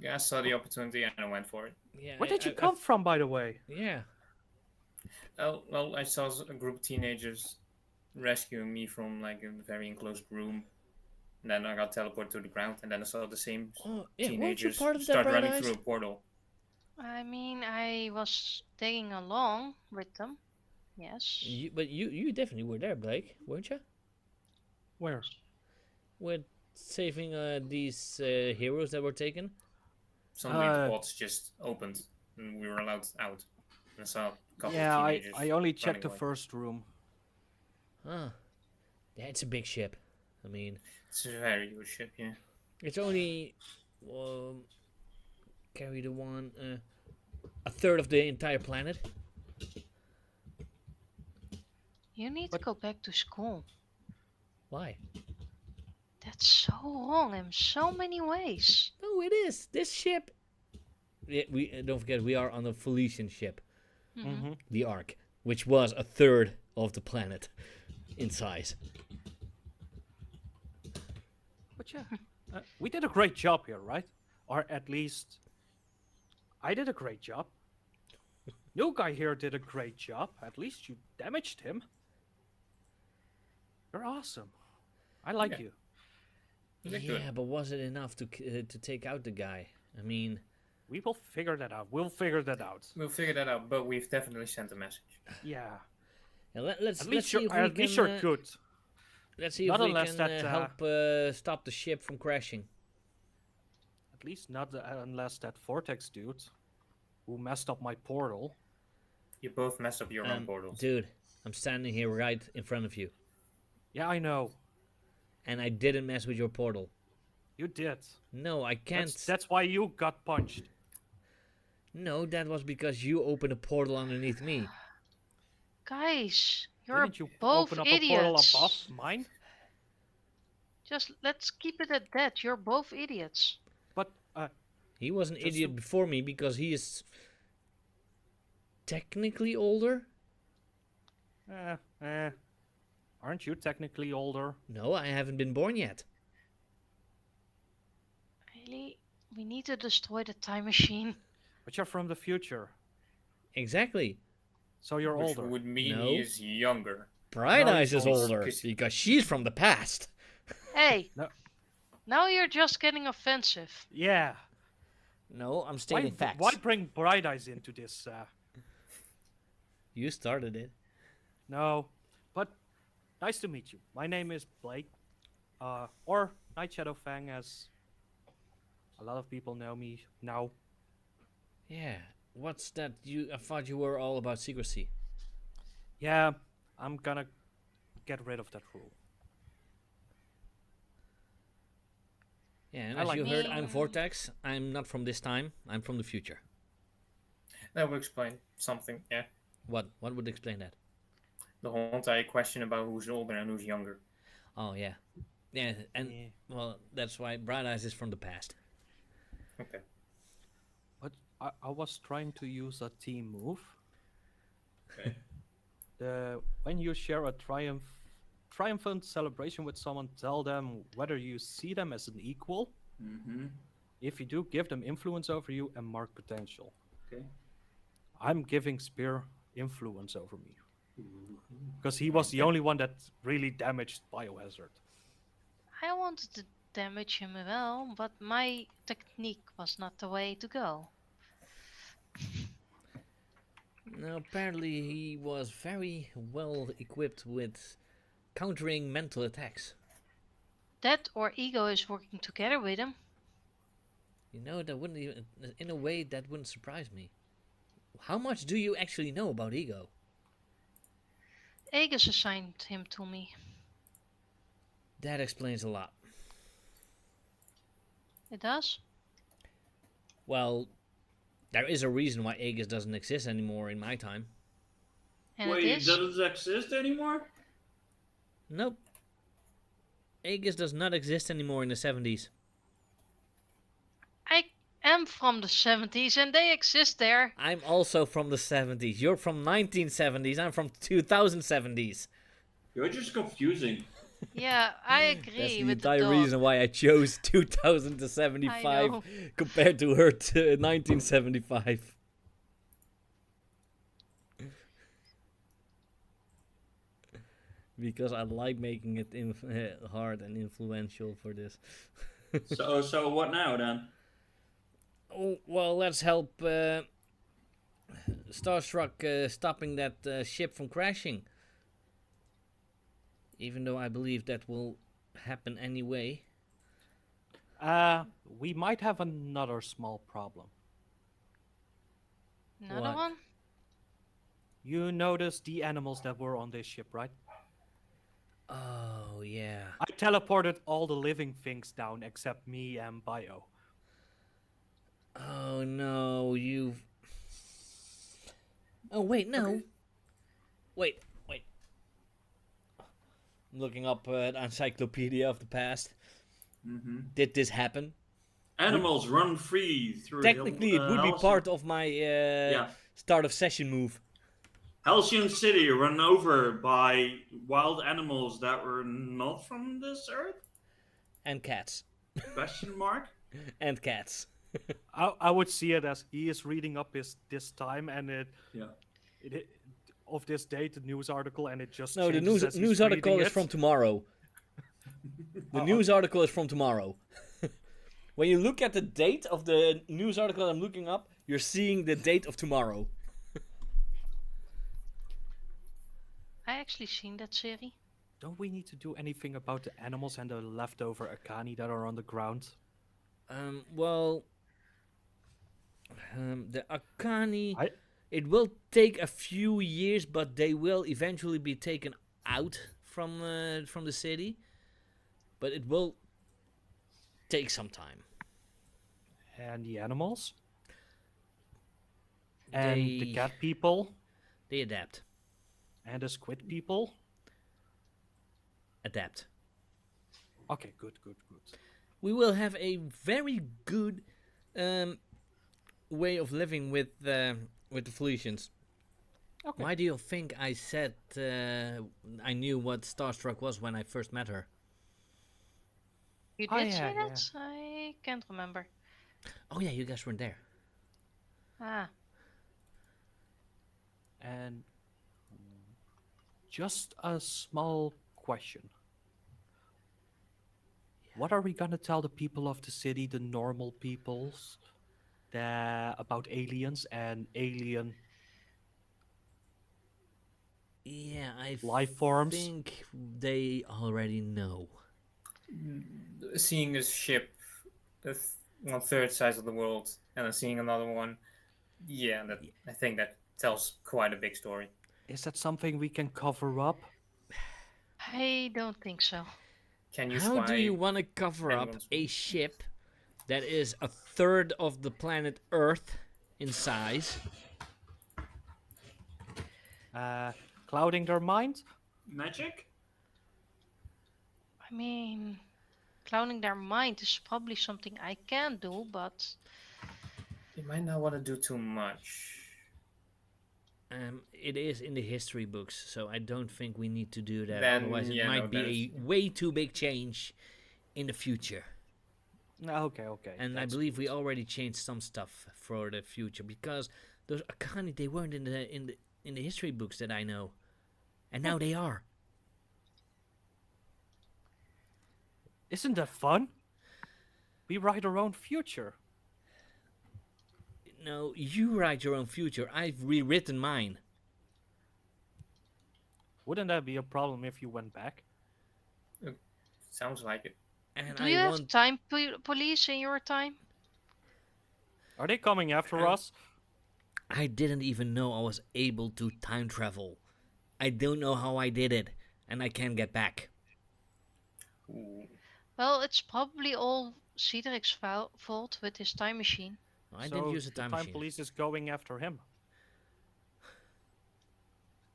Yeah, I saw the opportunity and I went for it. Yeah. Where did you come from, by the way? Yeah. Oh, well, I saw a group of teenagers rescuing me from like a very enclosed room. And then I got teleported to the ground, and then I saw the same Oh, yeah. Weren't you teenagers part of that, start Bright running Eyes? through a portal. I mean, I was tagging along with them. Yes. But you definitely were there, Blake, weren't you? Where? With saving these heroes that were taken. Some weird pods just opened, and we were allowed out. And I saw a couple Yeah, of I teenagers. only checked the running away. first room. Huh. Yeah, it's a big ship. I mean, It's a very huge ship, yeah. it's only carry the one a third of the entire planet. You need But- to go back to school. Why? That's so wrong in so many ways. No, it is. This ship. Yeah, we don't forget we are on a Felician ship, Mhm. Mm-hmm. the Ark, which was a third of the planet in size. But yeah, we did a great job here, right? Or at least I did a great job. New guy here did a great job. At least you damaged him. You're awesome. I like Yeah. you. They're good. Yeah, but was it enough to take out the guy? I mean, We will figure that out. We'll figure that out. We'll figure that out, but we've definitely sent a message. Yeah. yeah, let's At let's least see you're, if we at least can you're good. let's see Not if we unless can that, help stop the ship from crashing. At least not unless that Vortex dude who messed up my portal. You both messed up your own portals. Dude, I'm standing here right in front of you, Yeah, I know. and I didn't mess with your portal. You did. No, I can't. That's why you got punched. No, that was because you opened a portal underneath me. Guys, you're Didn't you both open up idiots. a portal above mine? Just let's keep it at that. You're both idiots. But He was an Just idiot to- before me because he is technically older. Aren't you technically older? No, I haven't been born yet. Really? We need to destroy the time machine. But you're from the future, Exactly. so you're Which older. would mean No. he is younger. Bright No, Eyes he's is old. older Cause- because she's from the past. Hey, No. now you're just getting offensive. Yeah. No, I'm Why, stating facts. why bring Bright Eyes into this? You started it. No. But nice to meet you. My name is Blake, or Night Shadow Fang, as a lot of people know me now. Yeah. What's that? I thought you were all about secrecy. Yeah, I'm gonna get rid of that rule. Yeah, and I as like you that. heard, I'm Vortex. I'm not from this time. I'm from the future. That would explain something, yeah. What? What would explain that? The whole entire question about who's older and who's younger. Oh yeah, yeah, and Yeah. well, that's why Bright Eyes is from the past. Okay. But I was trying to use a team move. Okay. When you share a triumphant celebration with someone, tell them whether you see them as an equal. Mm-hmm. If you do, give them influence over you and mark potential. Okay. I'm giving Spear influence over me because he was the only one that really damaged Biohazard. I wanted to damage him well, but my technique was not the way to go. Now, apparently, he was very well equipped with countering mental attacks. That or Ego is working together with him. You know, that wouldn't even, in a way, that wouldn't surprise me. How much do you actually know about Ego? Aegis assigned him to me. That explains a lot. It does? Well, There is a reason why Aegis doesn't exist anymore in my time. And Wait, it it is. doesn't exist anymore? Nope. Aegis does not exist anymore in the 70s. I am from the 70s and they exist there. I'm also from the 70s. You're from 1970s. I'm from 2070s. You're just confusing. Yeah, I That's agree the with the entire dog. reason why I chose 2000 to I 75 know. compared to her 1975. Because I like making it hard and influential for this. So what now then? Oh, well, let's help Starstruck stopping that ship from crashing. Even though I believe that will happen anyway. We might have another small problem. Another What? one? You noticed the animals that were on this ship, right? Oh, yeah. I teleported all the living things down except me and Bio. Oh, no, you've... Oh, wait, no. Okay. Wait. I'm looking up the Encyclopedia of the Past. Mm-hmm. Did this happen? Animals run free through. Technically, it would be Halcyon- part of my Yeah. start of session move. Halcyon City run over by wild animals that were not from this earth? And cats. Question mark. And cats. I would see it as he is reading up this time and Yeah. it of this date, the news article, and it just No, the changes as he's news article reading is it. from tomorrow. The Oh, news article is from tomorrow. When you look at the date of the news article I'm looking up, you're seeing the date of tomorrow. I actually seen that series. Don't we need to do anything about the animals and the leftover Akani that are on the ground? Well, the Akani, I- it will take a few years, but they will eventually be taken out from the city. But it will take some time. And the animals? And the They- cat people? They adapt. And the squid people? Adapt. Okay, good. We will have a very good way of living with the Felicians. Okay. Why do you think I said I knew what Starstruck was when I first met her? You Oh, did yeah, say that? I can't remember. Oh yeah, you guys weren't there. Ah, And just a small question. What are we gonna tell the people of the city, the normal peoples, about aliens and alien Yeah, I life forms? think they already know. Seeing this ship, the one third size of the world, and then seeing another one, yeah, I think that tells quite a big story. Is that something we can cover up? I don't think so. Can you How do spy you want to cover up anyone's a world? ship that is a third of the planet Earth in size? Clouding their mind? Magic? I mean, clowning their mind is probably something I can do, but You might not want to do too much. It is in the history books, so I don't think we need to do that. Then, Otherwise, it yeah, might no, be a way too big change in the future. Okay. And I that's believe we good. already changed some stuff for the future because those Akani, they weren't in the history books that I know, and now they are. Isn't that fun? We write our own future. No, you write your own future. I've rewritten mine. Wouldn't that be a problem if you went back? Sounds like it. And do I you have want time police in your time? Are they coming after us? I didn't even know I was able to time travel. I don't know how I did it, and I can't get back. Ooh. Well, it's probably all Cedric's fault with his time machine. I So didn't use a the time time machine. police is going after him.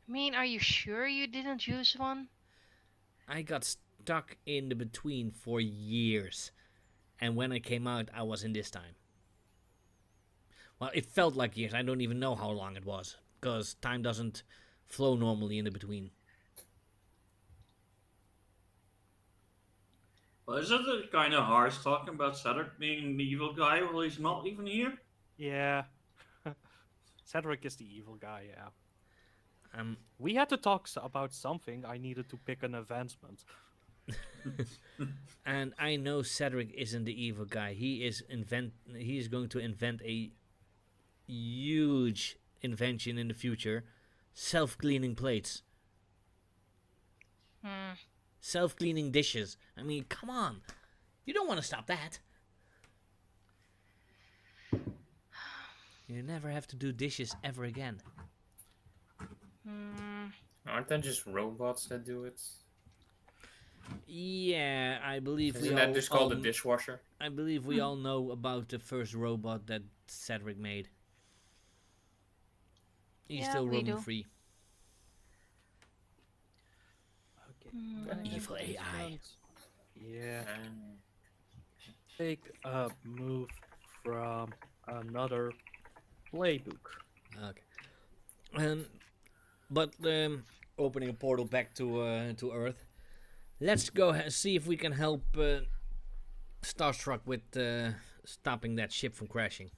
I mean, are you sure you didn't use one? I got stuck in the between for years. And when I came out, I was in this time. Well, it felt like years. I don't even know how long it was. Because time doesn't flow normally in the between. Well, isn't it kind of harsh talking about Cedric being the evil guy while he's not even here? Yeah. Cedric is the evil guy, yeah. Um, We had to talk about something. I needed to pick an advancement. and I know Cedric isn't the evil guy. He is going to invent a huge invention in the future. Self-cleaning plates. Hmm. Self-cleaning dishes. I mean, come on. You don't want to stop that. You never have to do dishes ever again. Hmm. Aren't there just robots that do it? Yeah, I believe Isn't we that all, just called a dishwasher? I believe we all know about the first robot that Cedric made. He's Yeah, still we roaming do. free. Okay. Hmm. Evil AI. advancement. Yeah. Ah. Take a move from another playbook. Okay. But opening a portal back to Earth. Let's go see if we can help Starstruck with stopping that ship from crashing.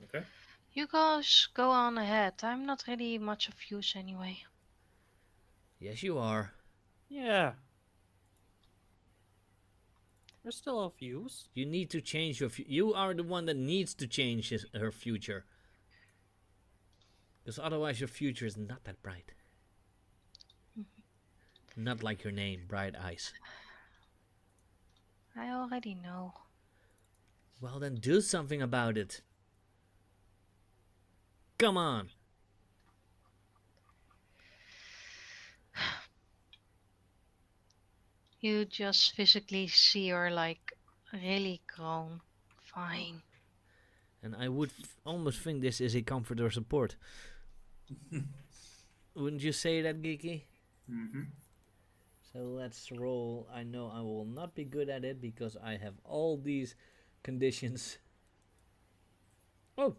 Okay. You guys go on ahead. I'm not really much of use anyway. Yes, you are. Yeah. We're still of use. You need to change your. You are the one that needs to change her future. Because otherwise, your future is not that bright. Not like your name, Bright Eyes. I already know. Well, then do something about it. Come on. You just physically see her like really grown. Fine. And I would almost think this is a comfort or support. Wouldn't you say that, Geeky? Mm-hmm. So let's roll. I know I will not be good at it because I have all these conditions. Oh,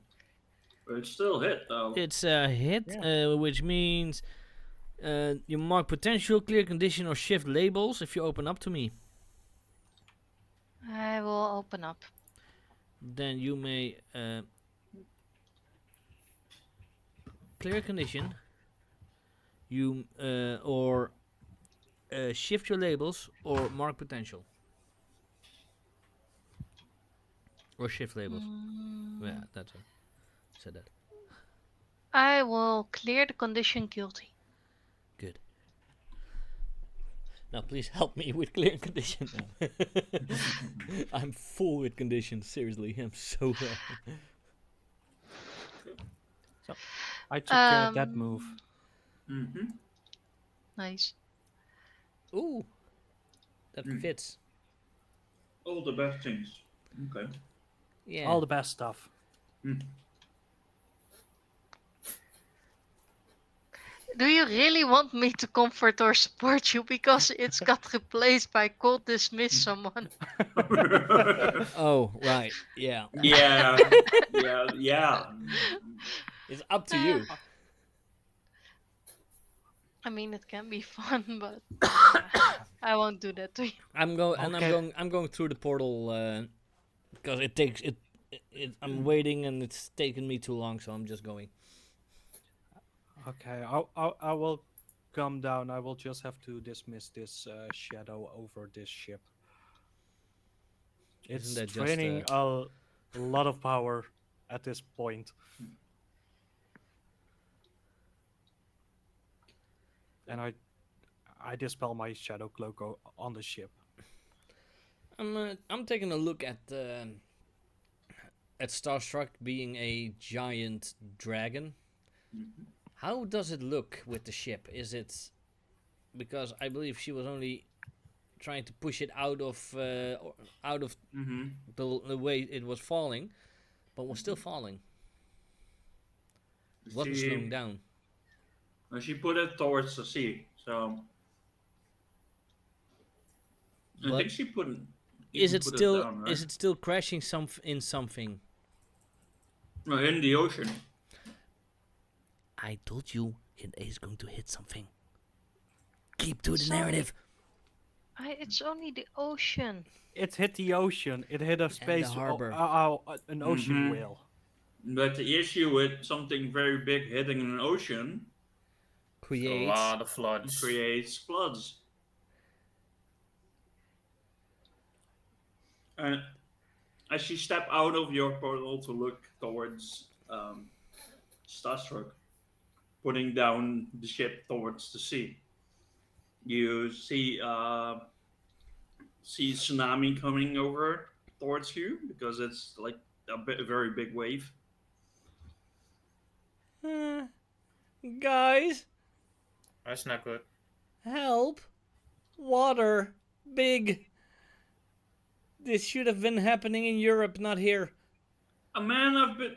But it's still hit, though. it's a hit, Yeah. which means you mark potential, clear condition, or shift labels if you open up to me. I will open up. Then you may clear condition. You or shift your labels or mark potential. Or shift labels. Yeah, that's it. Said that. I will clear the condition guilty. Good. Now please help me with clearing condition now. I'm full with conditions, seriously. I'm so I took care of that move. Mm-hmm. Nice. Ooh. That Mm. fits. All the best things. Okay. Yeah. All the best stuff. Mm. Do you really want me to comfort or support you because it's got replaced by cold dismiss someone? Oh, right. Yeah. yeah. Yeah. It's up to you. I mean, it can be fun, but I won't do that to you. I'm Okay. going through the portal because it takes it. I'm waiting and it's taken me too long, so I'm just going. Okay, I will come down. I will just have to dismiss this shadow over this ship. It's Isn't that just, draining a lot of power at this point. And I dispel my shadow cloak on the ship. I'm taking a look at Starstruck being a giant dragon. Mhm. How does it look with the ship? Is it because I believe she was only trying to push it out of Mm-hmm. the way it was falling, but was still falling. It wasn't slowing down. She put it towards the sea, so I But think she put is even it put it still down, right? is it still crashing in something? No, in the ocean. I told you it is going to hit something. Keep to the It's only- narrative. It's only the ocean. It hit the ocean. It hit a space. harbor. An ocean Mhm. whale. But the issue with something very big hitting an ocean A Creates. lot of floods. creates floods. And as you step out of your portal to look towards Starstruck, putting down the ship towards the sea, you see tsunami coming over towards you because it's like a very big wave. Guys, That's not good. help! Water, big. This should have been happening in Europe, not here. A man I've been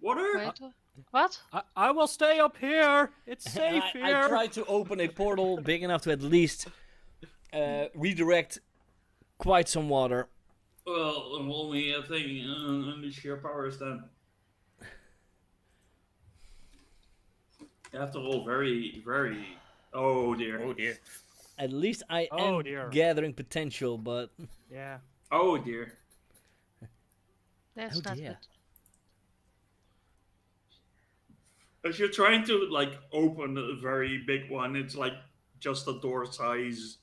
water? Wait, what? I will stay up here. It's safe I here. tried to open a portal big enough to at least redirect quite some water. Well, only a thing unleash your powers then. You have to roll very, very. Oh dear. Oh dear. At least I Oh, am dear. gathering potential, but Yeah. Oh dear. That's Oh not dear. good. As you're trying to like open a very big one, it's like just a door size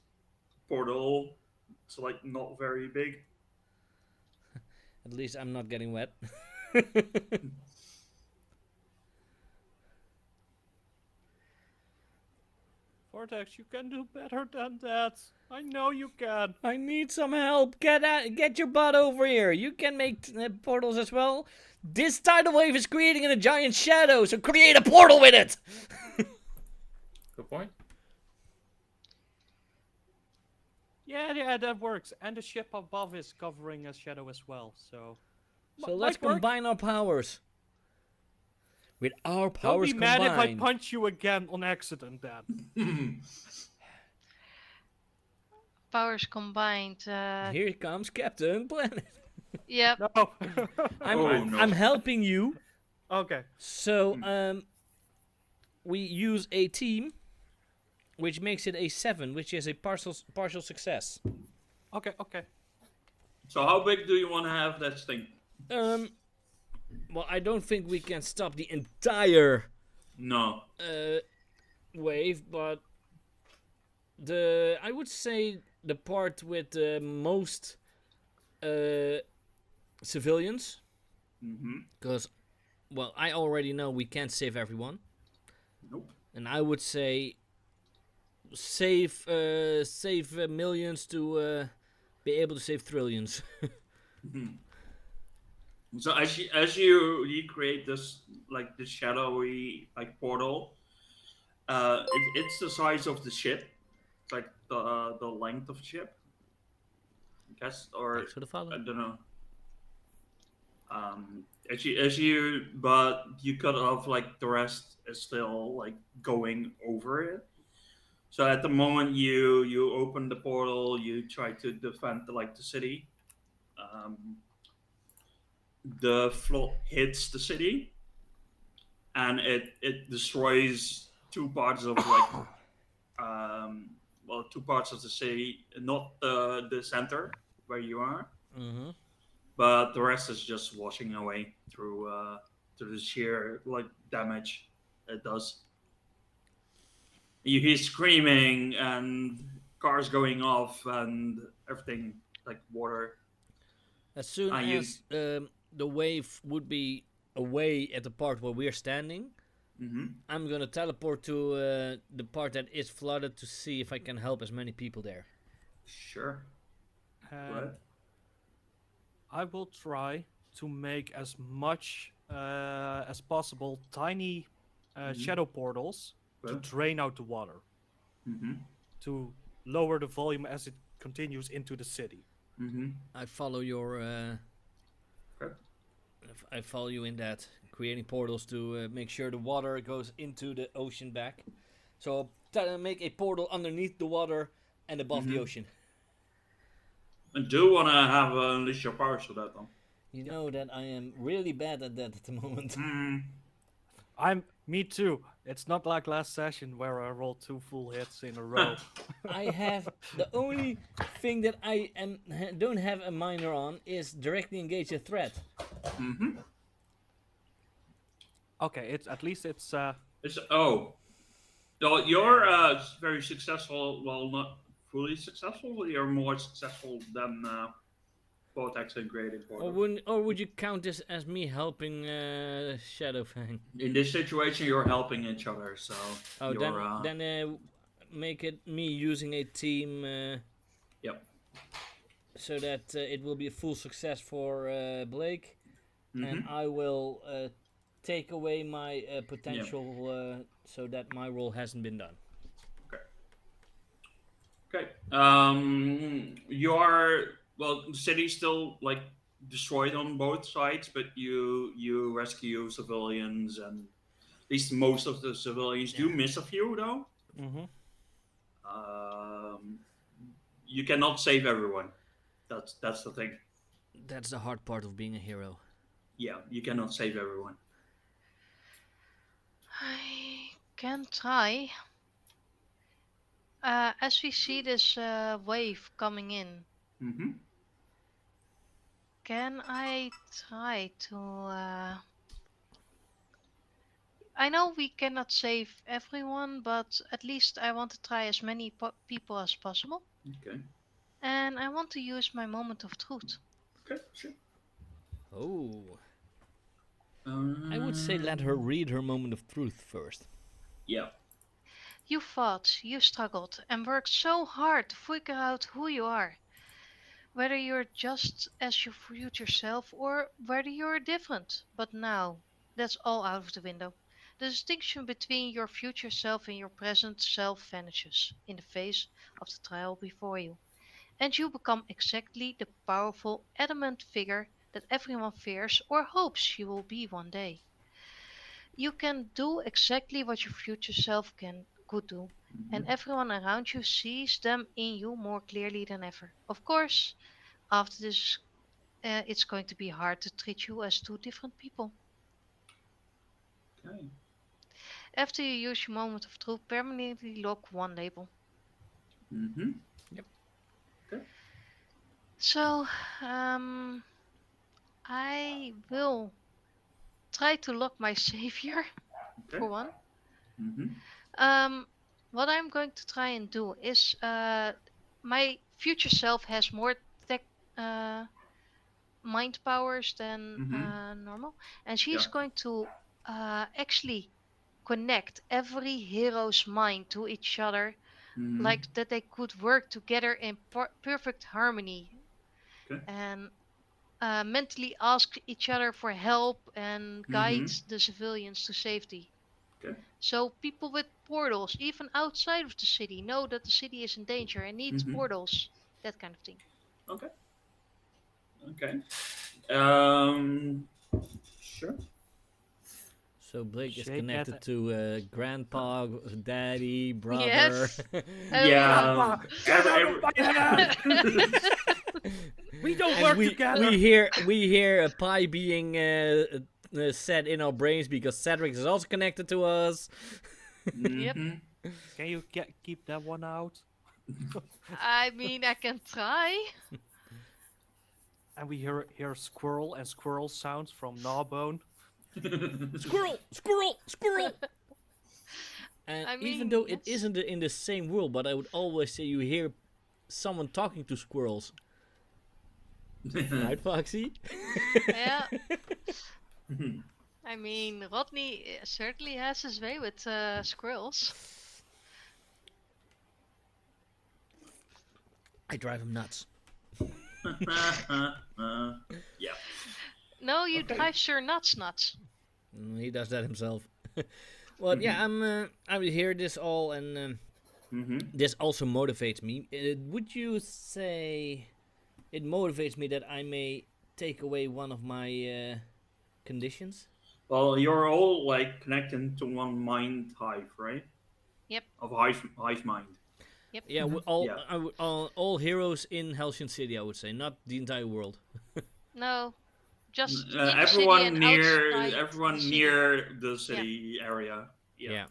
portal. It's like not very big. at least I'm not getting wet. Vortex, you can do better than that. I know you can. I need some help. Get your butt over here. You can make portals as well. This tidal wave is creating a giant shadow, so create a portal with it. Good point. Yeah, that works. And the ship above is covering a shadow as well, so... So let's might work. combine our powers. With our Don't powers be mad if I combined. punch you again on accident, then. Powers combined. Here comes Captain Planet. Yep. No. I'm helping you. Okay. So we use a team, which makes it a 7, which is a partial success. Okay. So how big do you want to have that thing? Well, I don't think we can stop the entire No. wave, but I would say the part with the most civilians, Mm-hmm. because, well, I already know we can't save everyone, Nope. and I would say save millions to be able to save trillions. So as you recreate this like the shadowy like portal, it's the size of the ship. It's like the length of the ship. I guess, or Thanks for the follow. I don't know. As you but you cut off like the rest is still like going over it. So at the moment you open the portal, you try to defend the city. The flood hits the city, and it destroys two parts of two parts of the city, not the center where you are, Mm-hmm. but the rest is just washing away through the sheer damage it does. You hear screaming and cars going off and everything like water. As soon I as the wave would be away at the part where we're standing, Mm-hmm. I'm gonna teleport to the part that is flooded to see if I can help as many people there. Sure. Go Um, ahead. I will try to make as much as possible tiny Mhm. shadow portals to Well. drain out the water. Mm-hmm. To lower the volume as it continues into the city. Mm-hmm. I follow your. Okay. I follow you in that, creating portals to make sure the water goes into the ocean back. So make a portal underneath the water and above the Mhm. ocean. And do want to have unleash your powers for that, though. You know that I am really bad at that at the moment. Me too. It's not like last session where I rolled 2 full hits in a row. I have the only thing that I don't have a minor on is directly engage a threat. Mm-hmm. Okay, it's at least it's It's well, you're very successful. Well, not fully successful. But you're more successful than Vortex and creating portals. Or would you count this as me helping Shadowfang? In this situation, you're helping each other. So Oh, you're then make it me using a team. Yep. So that it will be a full success for Blake, and Mhm. I will take away my potential so that my role hasn't been done. Okay. Well, the city's still like destroyed on both sides, but you rescue civilians, and at least most of the civilians do Yeah. miss a few though. mhm. You cannot save everyone. That's the thing. That's the hard part of being a hero. Yeah, you cannot save everyone. I can try. As we see this wave coming in, Mm-hmm. can I try to? I know we cannot save everyone, but at least I want to try as many people as possible. Okay. And I want to use my moment of truth. Okay. Sure. Oh, I would say let her read her moment of truth first. Yeah. You fought, you struggled, and worked so hard to figure out who you are. Whether you're just as your future self or whether you're different. But now, that's all out of the window. The distinction between your future self and your present self vanishes in the face of the trial before you. And you become exactly the powerful, adamant figure that everyone fears or hopes you will be one day. You can do exactly what your future self could do, and Mm-hmm. everyone around you sees them in you more clearly than ever. Of course, after this, it's going to be hard to treat you as two different people. Okay. After you use your moment of truth, permanently lock one label. Mm-hmm. So, I will try to lock my savior Okay. for one. Mm-hmm. Um, what I'm going to try and do is my future self has more tech mind powers than Mm-hmm. normal, and she's Yeah. going to actually connect every hero's mind to each other, Mm-hmm. like that they could work together in perfect harmony Okay. and mentally ask each other for help and guide Mm-hmm. the civilians to safety. Okay. So people with portals, even outside of the city, know that the city is in danger and needs Mm-hmm. portals. That kind of thing. Okay. Okay. Um. Sure. So Blake is Shake connected it. to grandpa, daddy, brother. Yes. Yeah. Get out Every- of my head! We don't And work we together. we hear a pie being set in our brains because Cedric is also connected to us. Yep. Mhm. Can you keep that one out? I mean, I can try. And we hear squirrel and squirrel sounds from Gnawbone. Squirrel, squirrel, squirrel. And I even mean, though it that's- isn't in the same world, but I would always say you hear someone talking to squirrels, right, Foxy? Yeah. I mean, Rodney certainly has his way with squirrels. I drive him nuts. Yeah. No, you Okay. drive Sir nuts. He does that himself. Well, yeah, I will hear this all, and this also motivates me. Would you say it motivates me that I may take away one of my conditions? Well, you're all like connected to one mind hive, right? Yep. Of hive mind. Yep. Yeah, Yeah. all heroes in Halcyon City, I would say, not the entire world. No, just in the city and Everyone near outside the everyone city. near the city area. Yeah. Yeah.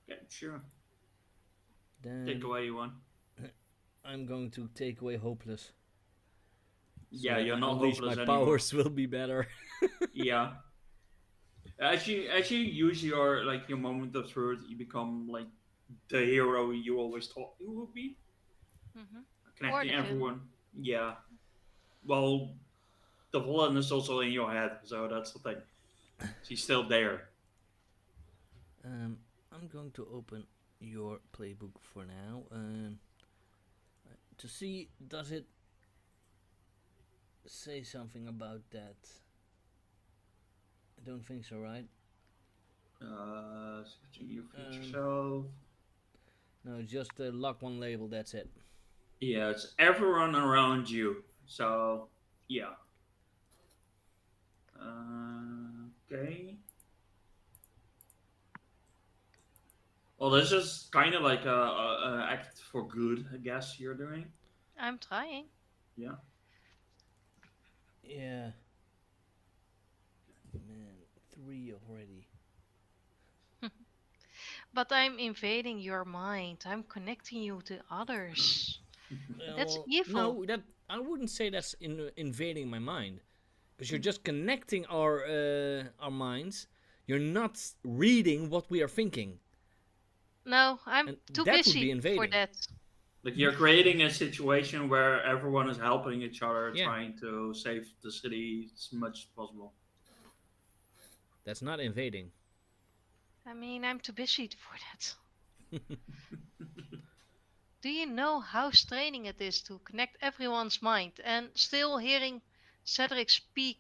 Okay, sure. Then Take away one. I'm going to take away hopeless. Yeah, when you're I not unleash hopeless my anymore. powers will be better. Yeah. As you use your moment of truth, you become like the hero you always thought you would be. Hmm. Or Connecting the villain. everyone. Yeah. Well, the villain is also in your head, so that's the thing. She's still there. I'm going to open your playbook for now to see does it say something about that. I don't think so, right? Switching your future Um, self. No, just lock one label. That's it. Yeah, it's everyone around you. So, yeah. Okay. Well, this is kind of like a act for good, I guess you're doing. I'm trying. Yeah. Yeah. Man, 3 already. But I'm invading your mind. I'm connecting you to others. That's Well, evil. no, that I wouldn't say that's invading my mind, because you're just connecting our minds. You're not reading what we are thinking, No, I'm and too that would be busy for invading. that. Like you're creating a situation where everyone is helping each other, Yeah. trying to save the city as much as possible. That's not invading. I mean, I'm too busy for that. Do you know how straining it is to connect everyone's mind and still hearing Cedric speak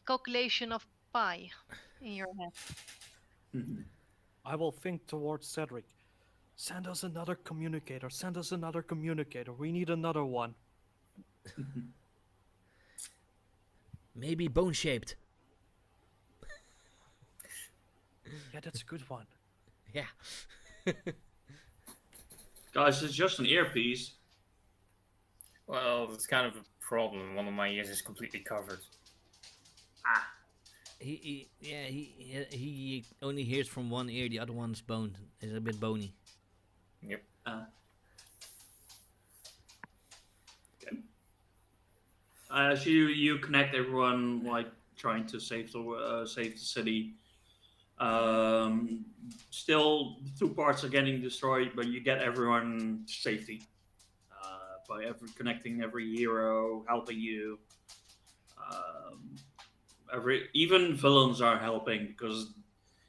calculation of pi in your head? I will think towards Cedric. Send us another communicator. Send us another communicator. We need another one. Maybe bone shaped. Yeah, that's a good one. Yeah. Guys, it's just an earpiece. Well, that's kind of a problem. One of my ears is completely covered. Ah. He only hears from one ear. The other one's bone. Is a bit bony. Yep. Okay. As you connect everyone, like trying to save the city. Still, two parts are getting destroyed, but you get everyone to safety by connecting every hero, helping you. Even villains are helping because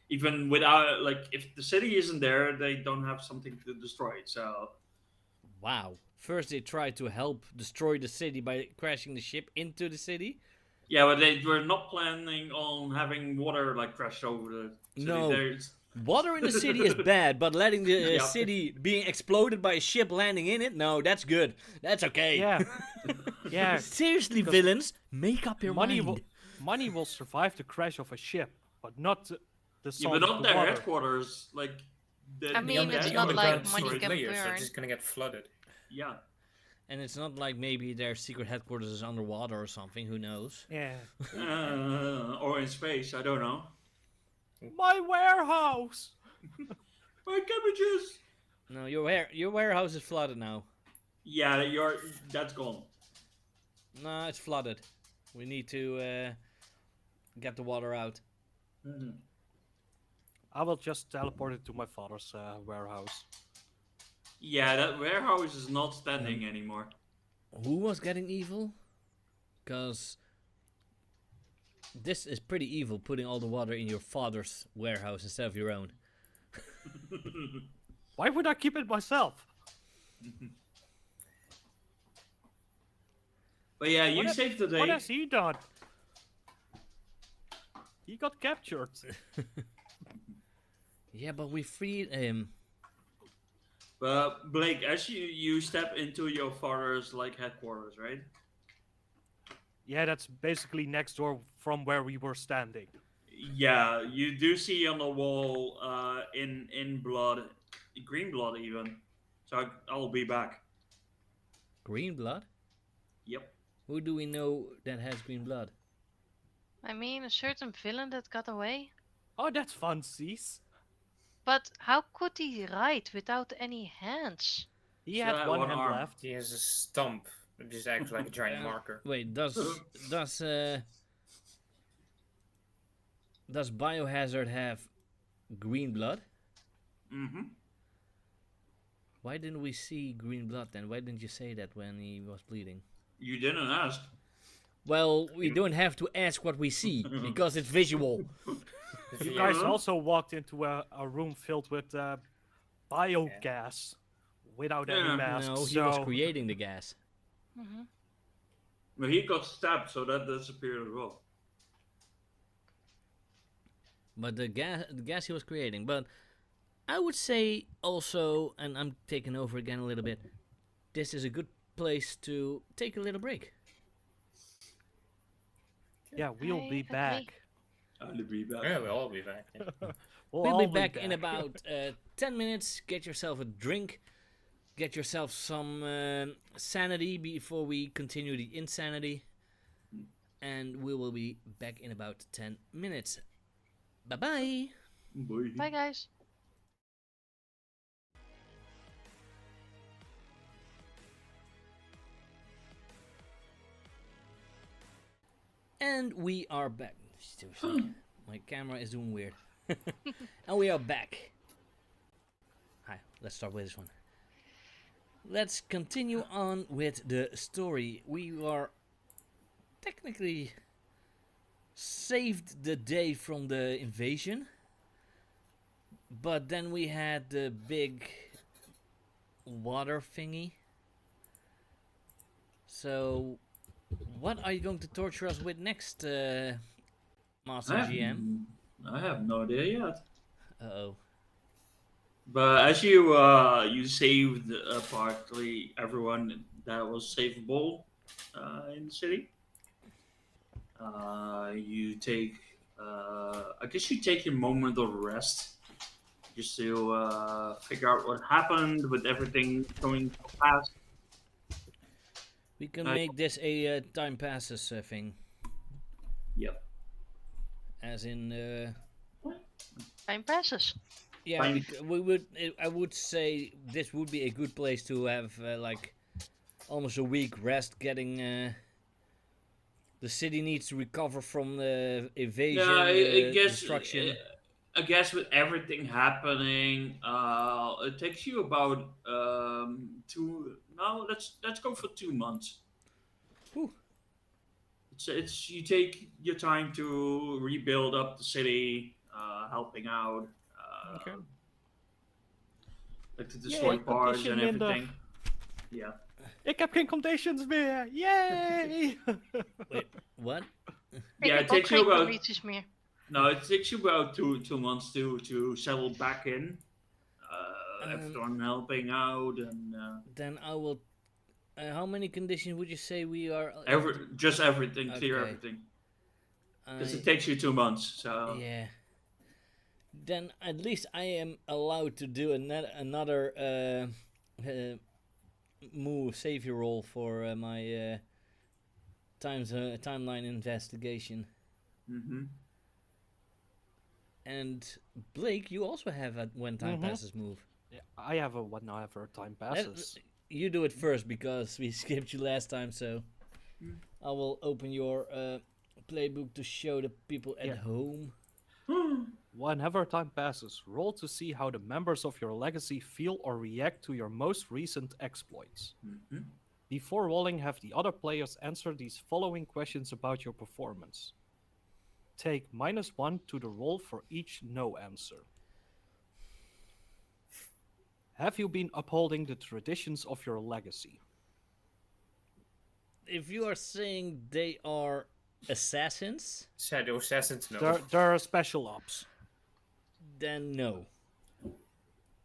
even without if the city isn't there, they don't have something to destroy. So Wow. First they tried to help destroy the city by crashing the ship into the city. yeah, but they were not planning on having water crash over the city. No. There's Water in the city is bad, but letting the Yeah. city being exploded by a ship landing in it, no, that's good. That's okay. Yeah. Yeah. Seriously, because villains, make up your money mind. money will survive the crash of a ship, but not the Yeah, salt but of not the their water. headquarters. I mean, it's The not like underground money secret can layers are burn. just gonna get flooded. Yeah. And it's not like maybe their secret headquarters is underwater or something, who knows? Yeah. Or in space, I don't know. My warehouse. My cabbages! No, your warehouse is flooded now. Yeah, that's gone. No, it's flooded. We need to get the water out. Mhm. I will just teleport it to my father's warehouse. Yeah, that warehouse is not standing anymore. Who was getting evil? Because this is pretty evil, putting all the water in your father's warehouse instead of your own. Why would I keep it myself? But yeah, you What saved the What day. has he done? He got captured. Yeah, but we freed him. But Blake, as you step into your father's like headquarters, right? Yeah, that's basically next door from where we were standing. Yeah, you do see on the wall, in blood, green blood even. So I'll be back. Green blood? Yep. Who do we know that has green blood? I mean, a certain villain that got away. Oh, that's fun, Cease. But how could he write without any hands? He Still had had one one hand arm. left. He has a stump that just acts like a giant Uh, marker. Wait, does Biohazard have green blood? Mm-hmm. Why didn't we see green blood then? Why didn't you say that when he was bleeding? You didn't ask. Well, we don't have to ask what we see because it's visual. You Yeah. guys also walked into a room filled with biogas without any Yeah. masks. No, he so was creating the gas. Hmm. But he got stabbed, so that disappeared as well. But the gas he was creating. But I would say also, and I'm taking over again a little bit, this is a good place to take a little break. yeah, we'll I be agree. back. I'll be back. Yeah, we'll all be back. Yeah. We'll all be back in about 10 minutes. Get yourself a drink. Get yourself some sanity before we continue the insanity. And we will be back in about 10 minutes. Bye-bye. Boy. Bye, guys. And we are back. Seriously, my camera is doing weird. And we are back. Hi, let's start with this one. Let's continue on with the story. We are technically saved the day from the invasion. But then we had the big water thingy. So, what are you going to torture us with next, Master GM? I have no idea yet. Uh-oh. But as you saved partly everyone that was savable in the city. You take I guess you take a moment of rest just to figure out what happened with everything going so fast. We can I- make this a time passes thing. Yep. As in, Time passes. yeah, Time- we would. I would say this would be a good place to have like almost a week rest. Getting the city needs to recover from the invasion, Yeah, I guess destruction. I guess with everything happening, it takes you about two. No, let's go for 2 months. Whew. It's you take your time to rebuild up the city, helping out, Okay. like to destroy Yay, bars and condition minder. everything. Yeah. Ik heb geen conditions meer. Yay! Wait, what? Ik Yeah, heb it ook takes you geen about condities meer. no, it takes you about two months to settle back in. Everyone helping out and Then I will. How many conditions would you say we are? just everything, clear Okay. everything. Because I- it takes you 2 months. So Yeah. Then at least I am allowed to do another move savior roll for my timeline investigation. Mhm. And Blake, you also have a when time Mhm. passes move. Yeah, I have a whenever time passes. You do it first because we skipped you last time, so I will open your playbook to show the people at Yeah. home. Whenever time passes, roll to see how the members of your legacy feel or react to your most recent exploits. Mhm. Before rolling, have the other players answer these following questions about your performance. Take -1 to the roll for each no answer. Have you been upholding the traditions of your legacy? If you are saying they are assassins, Shadow assassins, no. There are special ops. then no.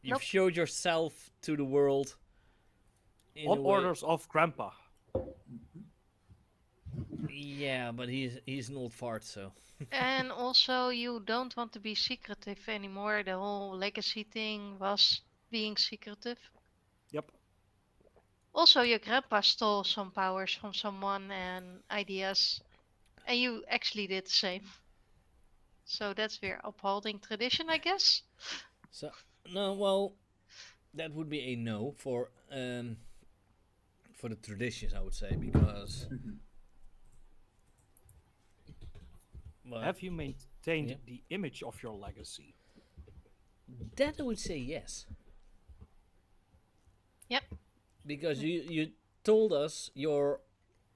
You've Nope. showed yourself to the world in On a way. orders of Grandpa. Yeah, but he's an old fart, so. And also, you don't want to be secretive anymore. The whole legacy thing was being secretive. Yep. Also, your grandpa stole some powers from someone and ideas, and you actually did the same. So that's we're upholding tradition, I guess. So no, well, that would be a no for the traditions, I would say, because. Well, Have you maintained Yeah. the image of your legacy? that I would say yes. Yep. Because you told us your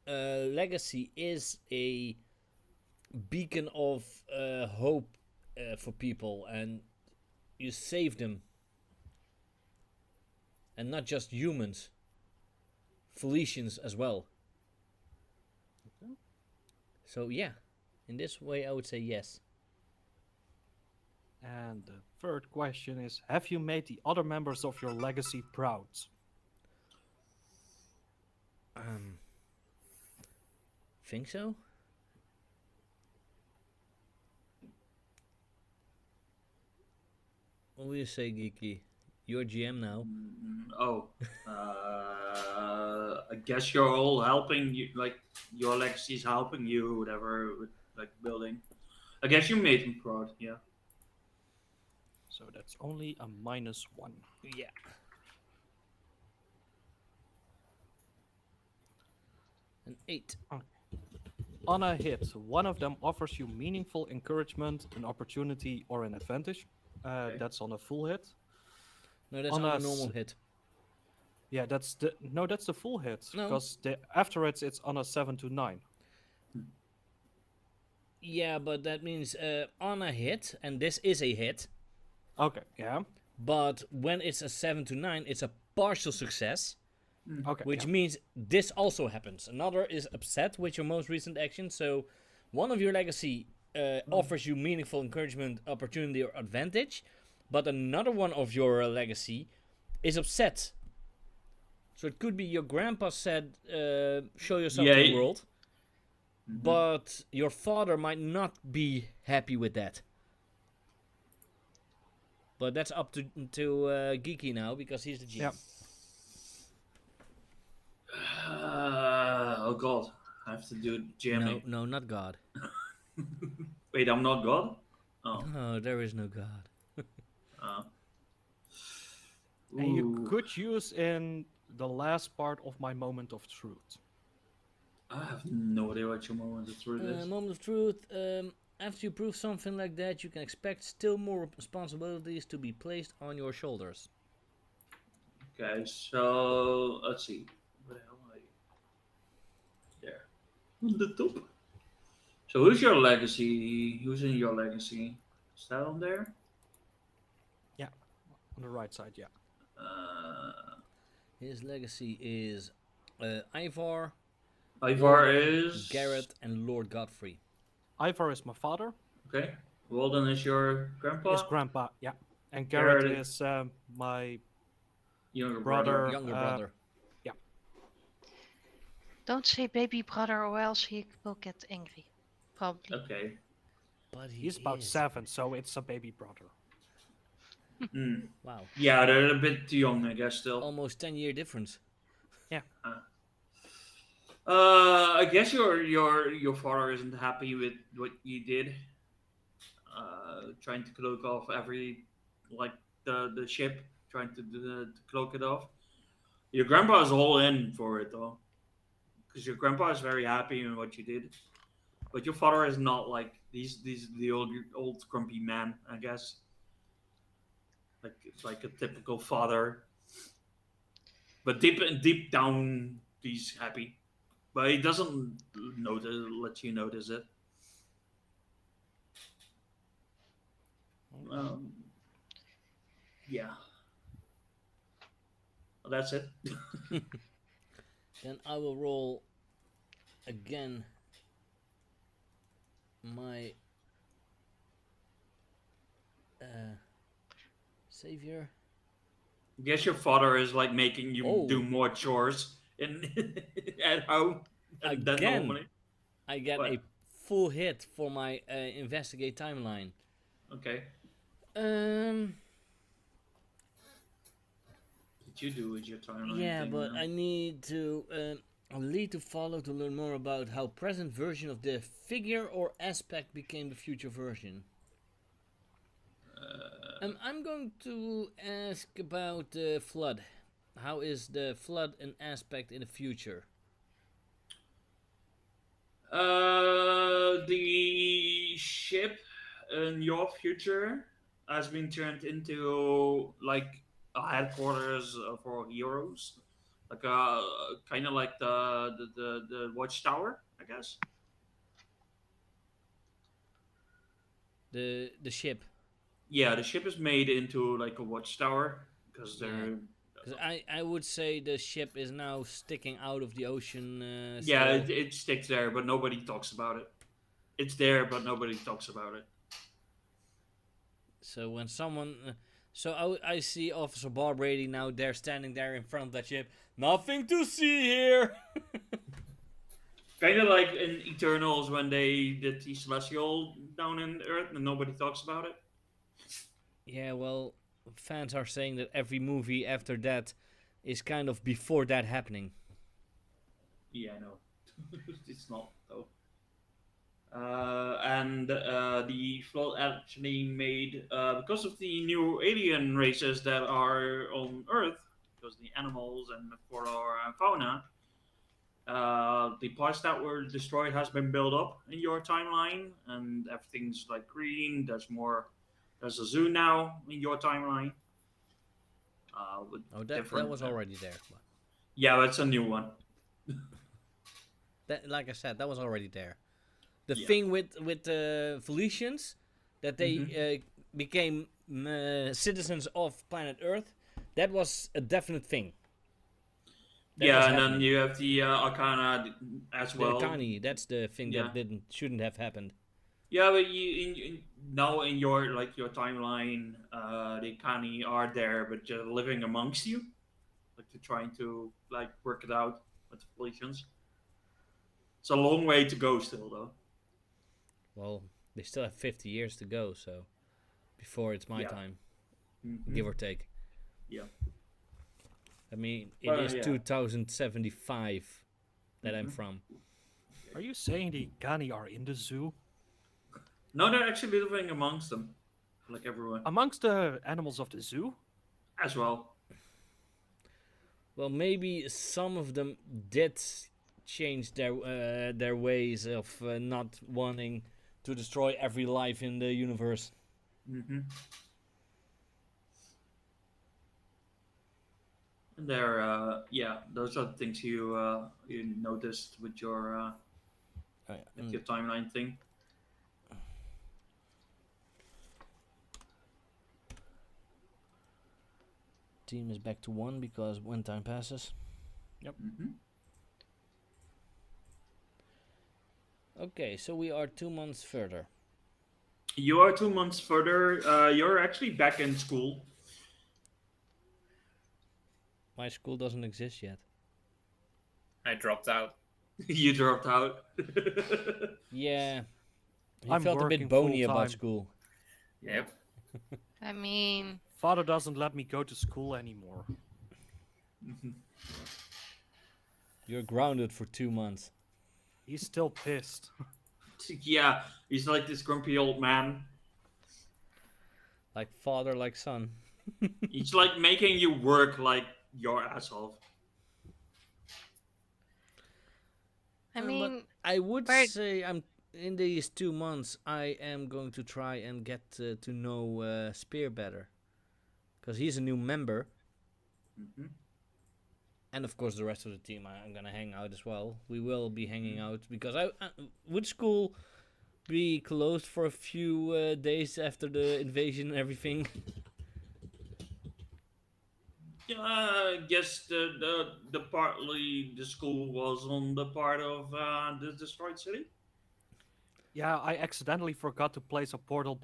legacy is a beacon of hope for people, and you save them, and not just humans, Felicians as well. So yeah, in this way I would say yes. And the third question is, have you made the other members of your legacy proud? Think so? What will you say, Geeky? You're GM now. Oh, I guess you're all helping you. Like your legacy is helping you, whatever, with like building. I guess you made him proud. Yeah. So that's only a -1. Yeah. An 8. On a hit, one of them offers you meaningful encouragement, an opportunity, or an advantage. Okay. That's on a full hit. No, that's On on a a normal s- hit. Yeah, that's the full hit. No. Because after it's on a 7 to 9. Yeah, but that means on a hit, and this is a hit. Okay, yeah. But when it's a 7 to 9, it's a partial success, Okay. which yeah. means this also happens. Another is upset with your most recent action, so one of your legacy offers you meaningful encouragement, opportunity, or advantage, but another one of your legacy is upset. So it could be your grandpa said, show yourself to the Yeah. world, but your father might not be happy with that. But that's up to Geeky now, because he's the GM. Yep. Oh God, I have to do No, jamming. no, not God. Wait, I'm not God. Oh. No, there is no God. And you Ooh. could use in the last part of my moment of truth. I have no idea what your moment of truth is. Moment of truth. After you prove something like that, you can expect still more responsibilities to be placed on your shoulders. Okay, so let's see. Where the hell am I? There. On the top. So who's your legacy? Who's in your legacy? Is that on there? On the right side, yeah. His legacy is Ivar, Ivar is Garrett, and Lord Godfrey. Ivar is my father. Okay. Walden is your grandpa. Is grandpa, yeah. And Garrett Garrett is my younger brother. Younger brother. Don't say baby brother, or else he will get angry. Probably. Okay. But He's about 7, so it's a baby brother. Hmm. Wow. Yeah, they're a bit too young, I guess. Still. Almost 10-year difference. I guess your father isn't happy with what you did. Trying to cloak off every like the ship, trying to cloak it off. Your grandpa is all in for it though, because your grandpa is very happy in what you did, but your father is not like these the old grumpy man, I guess. Like a typical father, but deep down he's happy, but he doesn't let you notice it. Yeah. Well, that's it. Then I will roll again my savior. Guess your father is like making you do Oh, more chores in at home than again, normally. I get What? a full hit for my investigate timeline. Okay. Um, What you do with your timeline yeah, thing, but I man? need to lead to follow to learn more about how present version of the figure or aspect became the future version. I'm going to ask about the flood. How is the flood an aspect in the future? The ship in your future has been turned into like a headquarters for heroes, like kind of like the watchtower, I guess. The ship. Yeah, the ship is made into like a watchtower because Yeah. they're Because I would say the ship is now sticking out of the ocean yeah, still. it sticks there, but nobody talks about it. It's there, but nobody talks about it. So when someone. So I see Officer Bob Brady now there standing there in front of that ship. Nothing to see here! Kind of like in Eternals when they did the Celestial down in Earth and nobody talks about it. Yeah, well, fans are saying that every movie after that is kind of before that happening. Yeah, I know. It's not though. And the flood actually made because of the new alien races that are on Earth, because the animals and the flora and fauna, the parts that were destroyed has been built up in your timeline, and everything's like green. There's more. There's a zoo now in your timeline. With Oh, that different. was already there. But Yeah, it's a new one. that, like I said, that was already there. The Yeah. thing with the Felicians, that they Hmm. became citizens of planet Earth, that was a definite thing. That was Yeah, and then happening. you have the Arcana as The well. Akani, that's the thing Yeah. that shouldn't have happened. Yeah, but now in your like your timeline, the Kani are there, but just living amongst you, like they're trying to like work it out with the Felicians. It's a long way to go still, though. Well, they still have 50 years to go, so before it's my Yeah. time, Hmm. give or take. Yeah. I mean, it But is yeah. 2075 that I'm Hmm. from. Are you saying the Gani are in the zoo? No, they're actually living amongst them, like everyone Amongst the animals of the zoo? as well. Well, maybe some of them did change their ways of not wanting to destroy every life in the universe. Hmm. And they're yeah, those are the things you noticed with your timeline thing. Team is back to 1 because when time passes. Hmm. Okay, so we are 2 months further. You are 2 months further. You're actually back in school. My school doesn't exist yet. I dropped out. You dropped out. Yeah, he I'm felt a bit working bony full about time. school. Yep. I mean, Father doesn't let me go to school anymore. You're grounded for 2 months. He's still pissed. Yeah, he's like this grumpy old man. Like father, like son. He's like making you work like your ass off. I But mean, I would where say I'm in these 2 months. I am going to try and get to know Spear better, because he's a new member, Hmm. and of course the rest of the team. I'm gonna hang out as well. We will be hanging Hmm. out because I would school be closed for a few days after the invasion and everything. Yeah, I guess the partly the school was on the part of the destroyed city. Yeah, I accidentally forgot to place a portal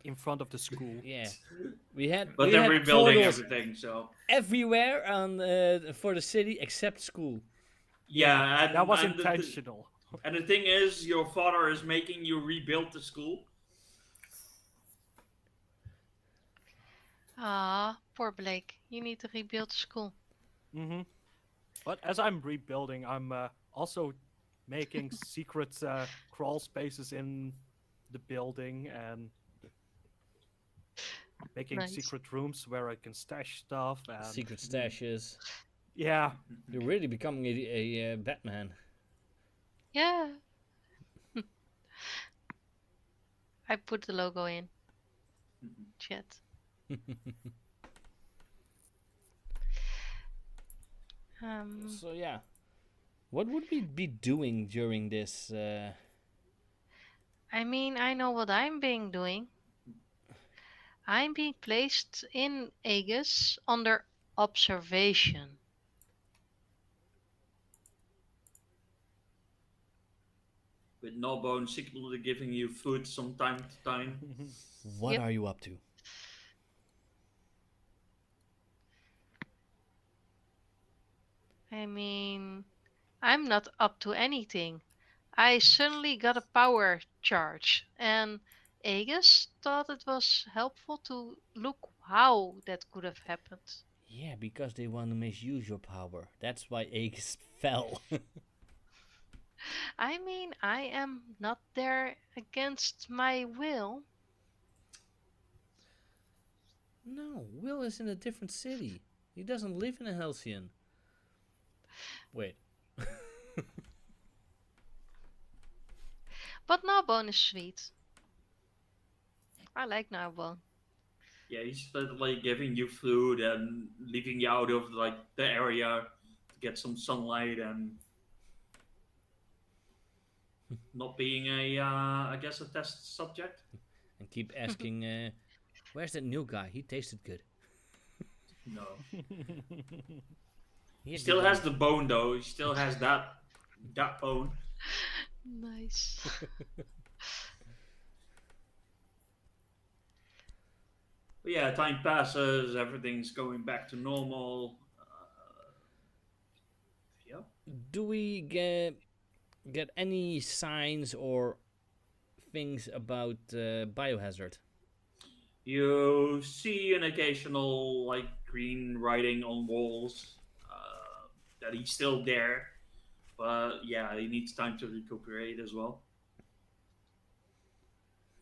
in front of the school. Yeah, we had But we they're had rebuilding portals everything, so everywhere on for the city except school. yeah, That was and intentional. and the thing is, your father is making you rebuild the school. Ah, poor Blake. You need to rebuild school. Hmm. But as I'm rebuilding, I'm also making secret crawl spaces in the building and making Nice. secret rooms where I can stash stuff. And Secret stashes. yeah, You're really becoming a Batman. Yeah. I put the logo in chat. So yeah, what would we be doing during this? I mean, I know what I'm being doing. I'm being placed in Aegis under observation. With Gnawbone secretly giving you food from time to time. What Yep. are you up to? I mean, I'm not up to anything. I suddenly got a power charge, and Aegis thought it was helpful to look how that could have happened. Yeah, because they want to misuse your power. That's why Aegis fell. I mean, I am not there against my will. No, Will is in a different city. He doesn't live in a Halcyon. Wait. But Narbonne is sweet. I like Narbonne. Yeah, he's literally giving you food and leaving you out of like the area to get some sunlight and not being I guess, a test subject. And keep asking, where's that new guy? He tasted good. No, He he had still good has bones. the bone though. He still has that bone. Nice. But yeah, time passes. Everything's going back to normal. Yeah. Do we get any signs or things about biohazard? You see an occasional like green writing on walls that he's still there, but yeah, he needs time to recuperate as well.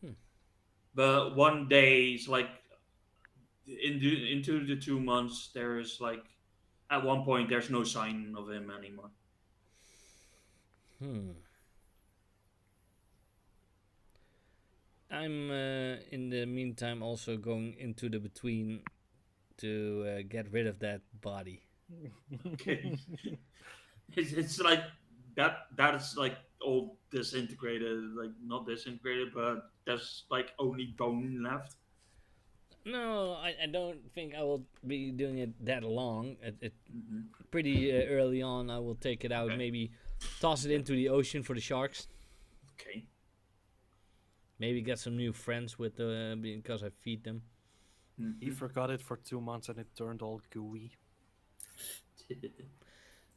Hmm. But one day, it's like into the 2 months, there's like at one point there's no sign of him anymore. Hmm. I'm in the meantime also going into the between to get rid of that body. Okay, it's like that is like all disintegrated, like not disintegrated, but there's like only bone left. No, I don't think I will be doing it that long. It Hmm. pretty early on. I will take it out, Okay. maybe toss it into the ocean for the sharks. Okay. Maybe get some new friends with because I feed them. He Mhm. forgot it for 2 months and it turned all gooey.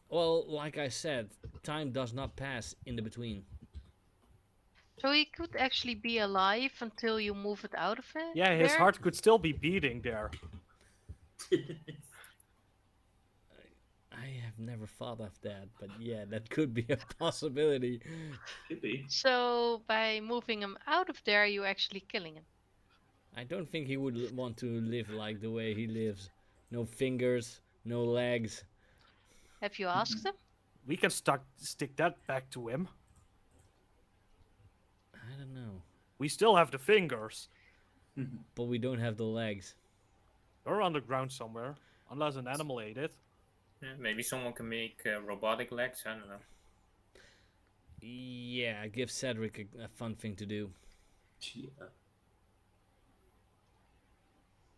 Well, like I said, time does not pass in the between. So he could actually be alive until you move it out of it Yeah, his there? heart could still be beating there. I have never thought of that, but yeah, that could be a possibility. Could be. So by moving him out of there, you actually killing him. I don't think he would want to live like the way he lives. No fingers, no legs. Have you asked him? We can stick that back to him. I don't know. We still have the fingers. Mhm. But we don't have the legs. They're underground somewhere, unless an animal ate it. Yeah, maybe someone can make robotic legs. I don't know. Yeah, give Cedric a fun thing to do. Yeah.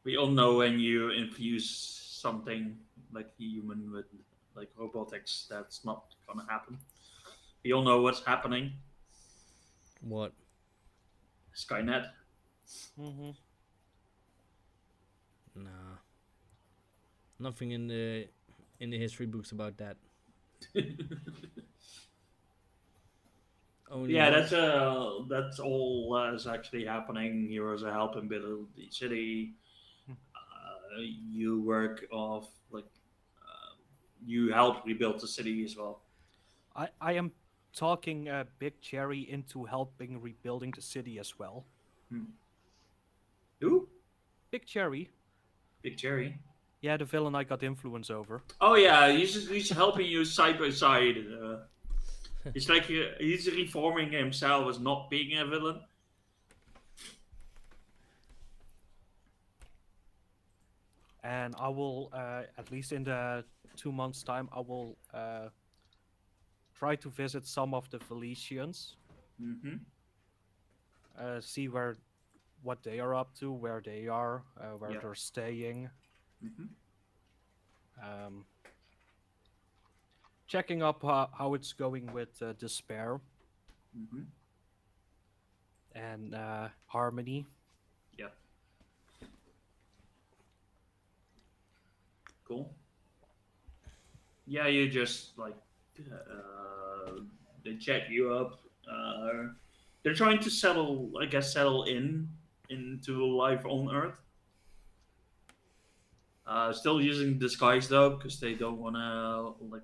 We all know when you infuse something like a human with like robotics, that's not gonna happen. We all know what's happening. What? Skynet. Mm-hmm. Nah, nothing in the history books about that. Only Yeah, one. that's all is actually happening. Heroes are helping build the city. You work off like you help rebuild the city as well. I am talking Big Cherry into helping rebuilding the city as well. Who? Big Cherry, Big Cherry. yeah, the villain I got influence over. Oh yeah, he's helping you side by side. It's like he's reforming himself as not being a villain. And I will, at least in the 2 months' time, I will try to visit some of the Felicians, Mm-hmm. see what they are up to, where they are, where Yeah. they're staying. Mm-hmm. Checking up how it's going with Despair Mm-hmm. and Harmony. Yeah. Cool. Yeah, you just like they check you up. They're trying to settle into life on Earth. Still using disguise though, because they don't want to like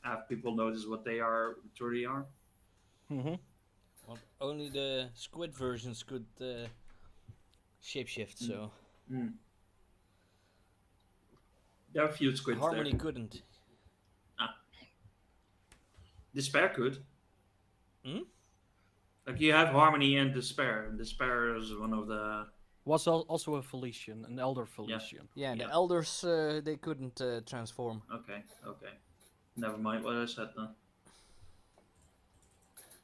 have people notice what they are, truly are. Mm-hmm. Well, only the squid versions could shapeshift, so Mm. There are a few squids Harmony there. couldn't. Despair could. Hmm? Like you have Harmony and Despair, and Despair is one of the. Was also a Felician, an elder Felician. Yeah, the Yeah. elders they couldn't transform. Okay. Never mind what I said then.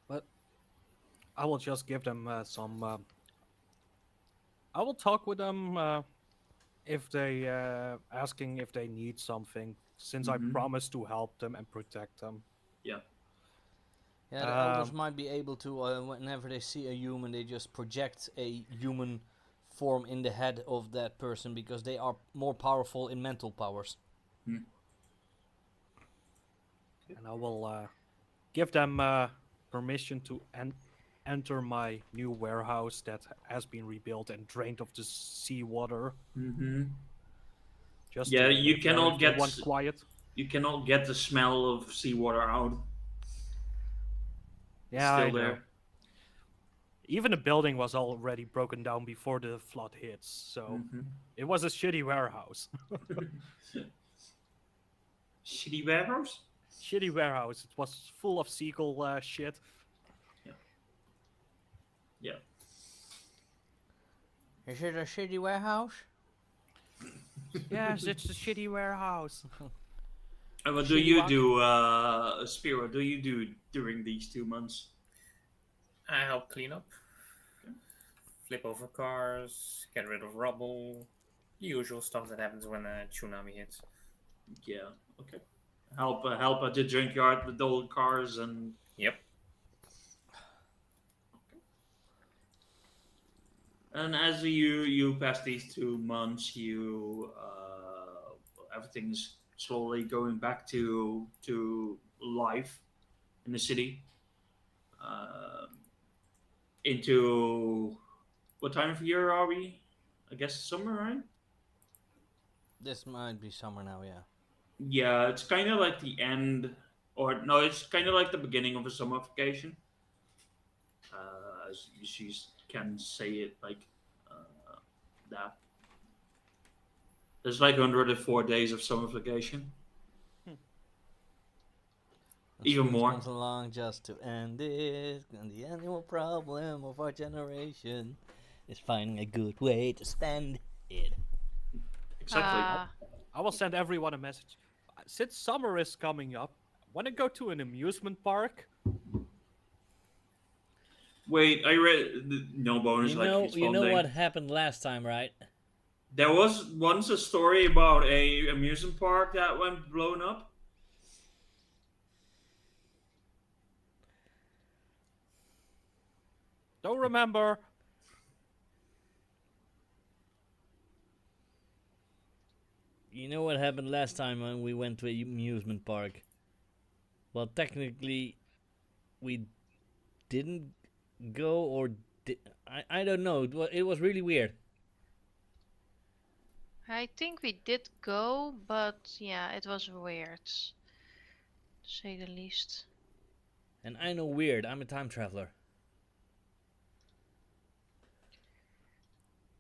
But I will just give them some. I will talk with them if they asking if they need something, since I Mhm. promised to help them and protect them. Yeah. Yeah, the elders might be able to, whenever they see a human, they just project a human form in the head of that person because they are more powerful in mental powers. And I will give them permission to enter my new warehouse that has been rebuilt and drained of the seawater. Mm-hmm. Just Yeah, to you live there cannot if they get want quiet. You cannot get the smell of seawater out. It's Yeah, still I know. there. Even the building was already broken down before the flood hits, so it was a shitty warehouse. Shitty warehouse? Shitty warehouse. It was full of seagull shit. Yeah. Is it a shitty warehouse? Yes, it's a shitty warehouse. And what do Shitty you rock. do, Spiro? What do you do during these 2 months? I help clean up, flip over cars, get rid of rubble, the usual stuff that happens when a tsunami hits. Yeah. Okay. Help at the junkyard with old cars and. Yep. And as you pass these 2 months, everything's slowly going back to life in the city. Into what time of year are we? I guess summer, right? This might be summer now, yeah. Yeah, it's kind of like the end, or no, it's kind of like the beginning of a summer vacation. As you can say it like that. There's like 104 days of summer vacation. And Even Scrooge more. comes along just to end it, and the annual problem of our generation is finding a good way to spend it. Exactly. I will send everyone a message. Since summer is coming up, want to go to an amusement park? Wait, I read no bonus You like know responding. what happened last time, right? There was once a story about a amusement park that went blown up. Don't remember. You know what happened last time when we went to a amusement park? Well, technically, we didn't go or I don't know. It was really weird. I think we did go, but yeah, it was weird, to say the least. And I know weird. I'm a time traveler.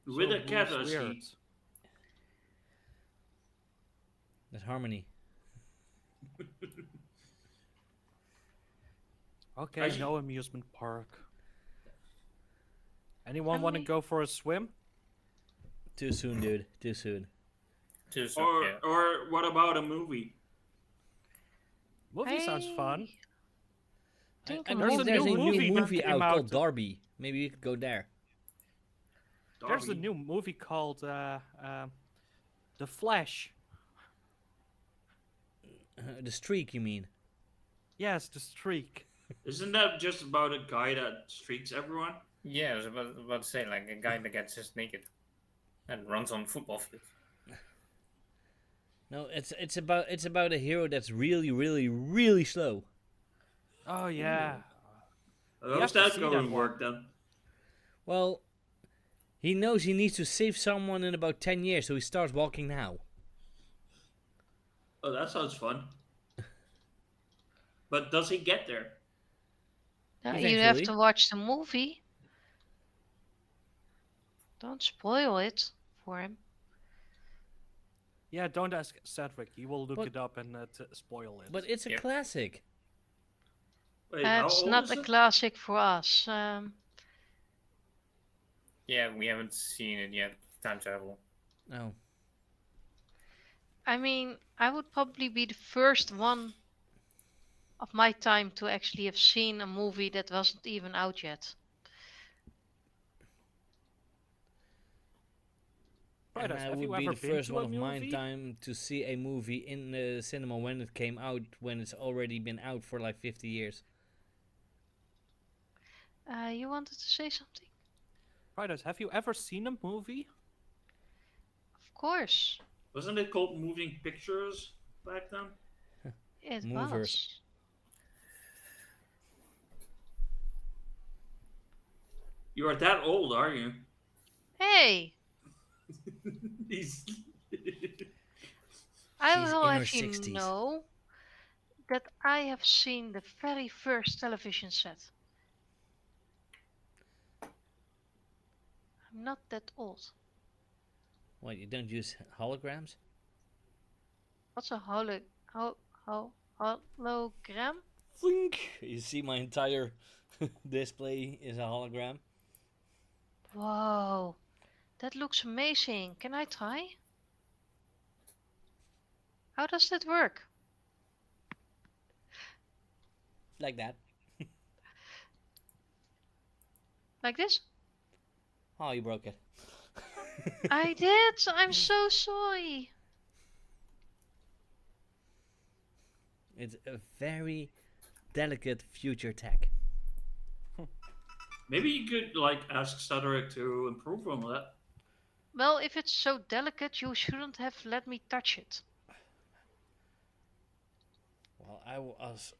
With So a cat, who's I see. weird? That's Harmony. Okay, I see. no amusement park. Anyone want to Harmony? go for a swim? Too soon, dude. Too soon. Too soon, Or yeah. or what about a movie? Movie sounds fun. Think I a believe movie there's a would new be movie came out called out- Darby. Maybe we could go there. There's a Darby. new movie called The Flash. The Streak, you mean? Yes, The Streak. Isn't that just about a guy that streaks everyone? Yeah, I was about to say, like, a guy that gets just naked and runs on football fields. No, it's about a hero that's really, really, really slow. Oh yeah. How's have to that see going that to one. work then? Well, he knows he needs to save someone in about 10 years, so he starts walking now. Oh, that sounds fun. But does he get there? You have Eventually. to watch the movie. Don't spoil it for him. Yeah, don't ask Cedric. He will look But- it up and spoil it. But it's a Yep. classic. Wait, how It's old not is a it? classic for us. Yeah, we haven't seen it yet. Time travel. Oh. I mean, I would probably be the first one of my time to actually have seen a movie that wasn't even out yet. Right, And I have would you be ever the been first to one a of my movie? time to see a movie in the cinema when it came out, when it's already been out for like 50 years. You wanted to say something? Right, have you ever seen a movie? Of course, Wasn't it called moving pictures back then? it Movers. was. You are that old, are you? Hey, He's I She's will in her have you 60s. know that I have seen the very first television set. I'm not that old. What, you don't use holograms? What's a hologram? Flink! You see my entire display is a hologram. Whoa, that looks amazing. Can I try? How does that work? Like that. Like this? Oh, you broke it. I did. I'm so sorry. It's a very delicate future tech. maybe you could like ask Cedric to improve on that. Well, if it's so delicate, you shouldn't have let me touch it. Well, I was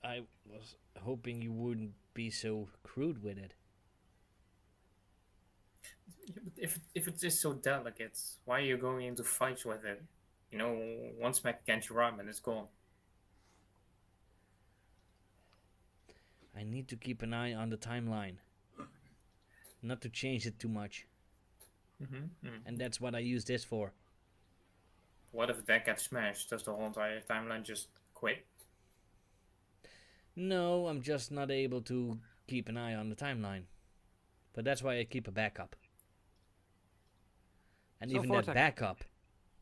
hoping you wouldn't be so crude with it. Yeah, but if it is so delicate, why are you going into fights with it? You know, one smack against your arm and it's gone. I need to keep an eye on the timeline. Not to change it too much. And that's what I use this for. What if that gets smashed? Does the whole entire timeline just quit? No, I'm just not able to keep an eye on the timeline. But that's why I keep a backup. And So even Vortex- that backup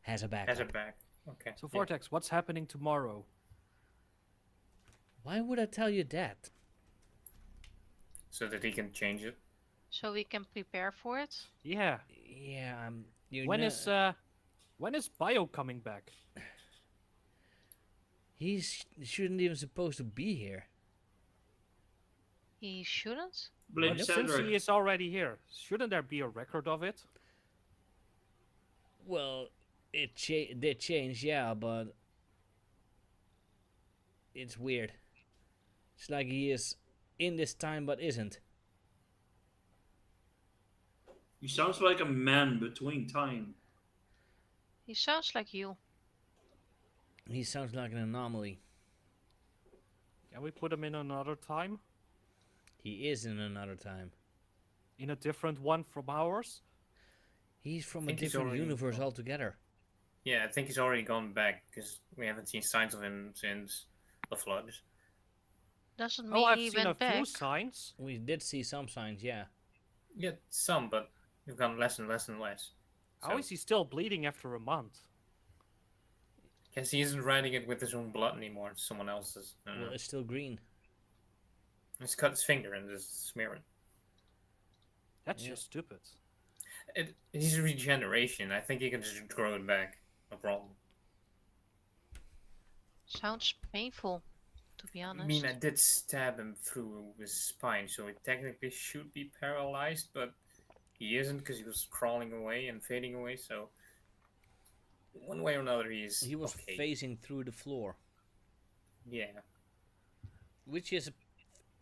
has a backup. Has it back? Okay. So yeah. Vortex, what's happening tomorrow? Why would I tell you that? So that he can change it. So we can prepare for it. Yeah. Yeah, you When know, is Bio coming back? shouldn't even supposed to be here. He shouldn't. Blame Since Cedric. he is already here, shouldn't there be a record of it? Well, did change, yeah, but it's weird. It's like he is in this time but isn't. He sounds like a man between time. He sounds like you. He sounds like an anomaly. Can we put him in another time? He is in another time. In a different one from ours? He's from a think he's different already universe gone. altogether. Yeah, I think he's already gone back because we haven't seen signs of him since the flood. Doesn't Oh, mean I've he seen a went few back. signs. We did see some signs, yeah. Yeah, some, but we've gone less and less and less. How So, is he still bleeding after a month? guess he isn't writing it with his own blood anymore. It's someone else's. I don't Well, know. it's still green. He's cut his finger and just smear it. That's Yeah. just stupid. He's regeneration. I think he can just grow it back. No problem. Sounds painful, to be I honest. mean, I did stab him through his spine, so he technically should be paralyzed, but he isn't because he was crawling away and fading away. So one way or another, he's He was okay. phasing through the floor, Yeah, which is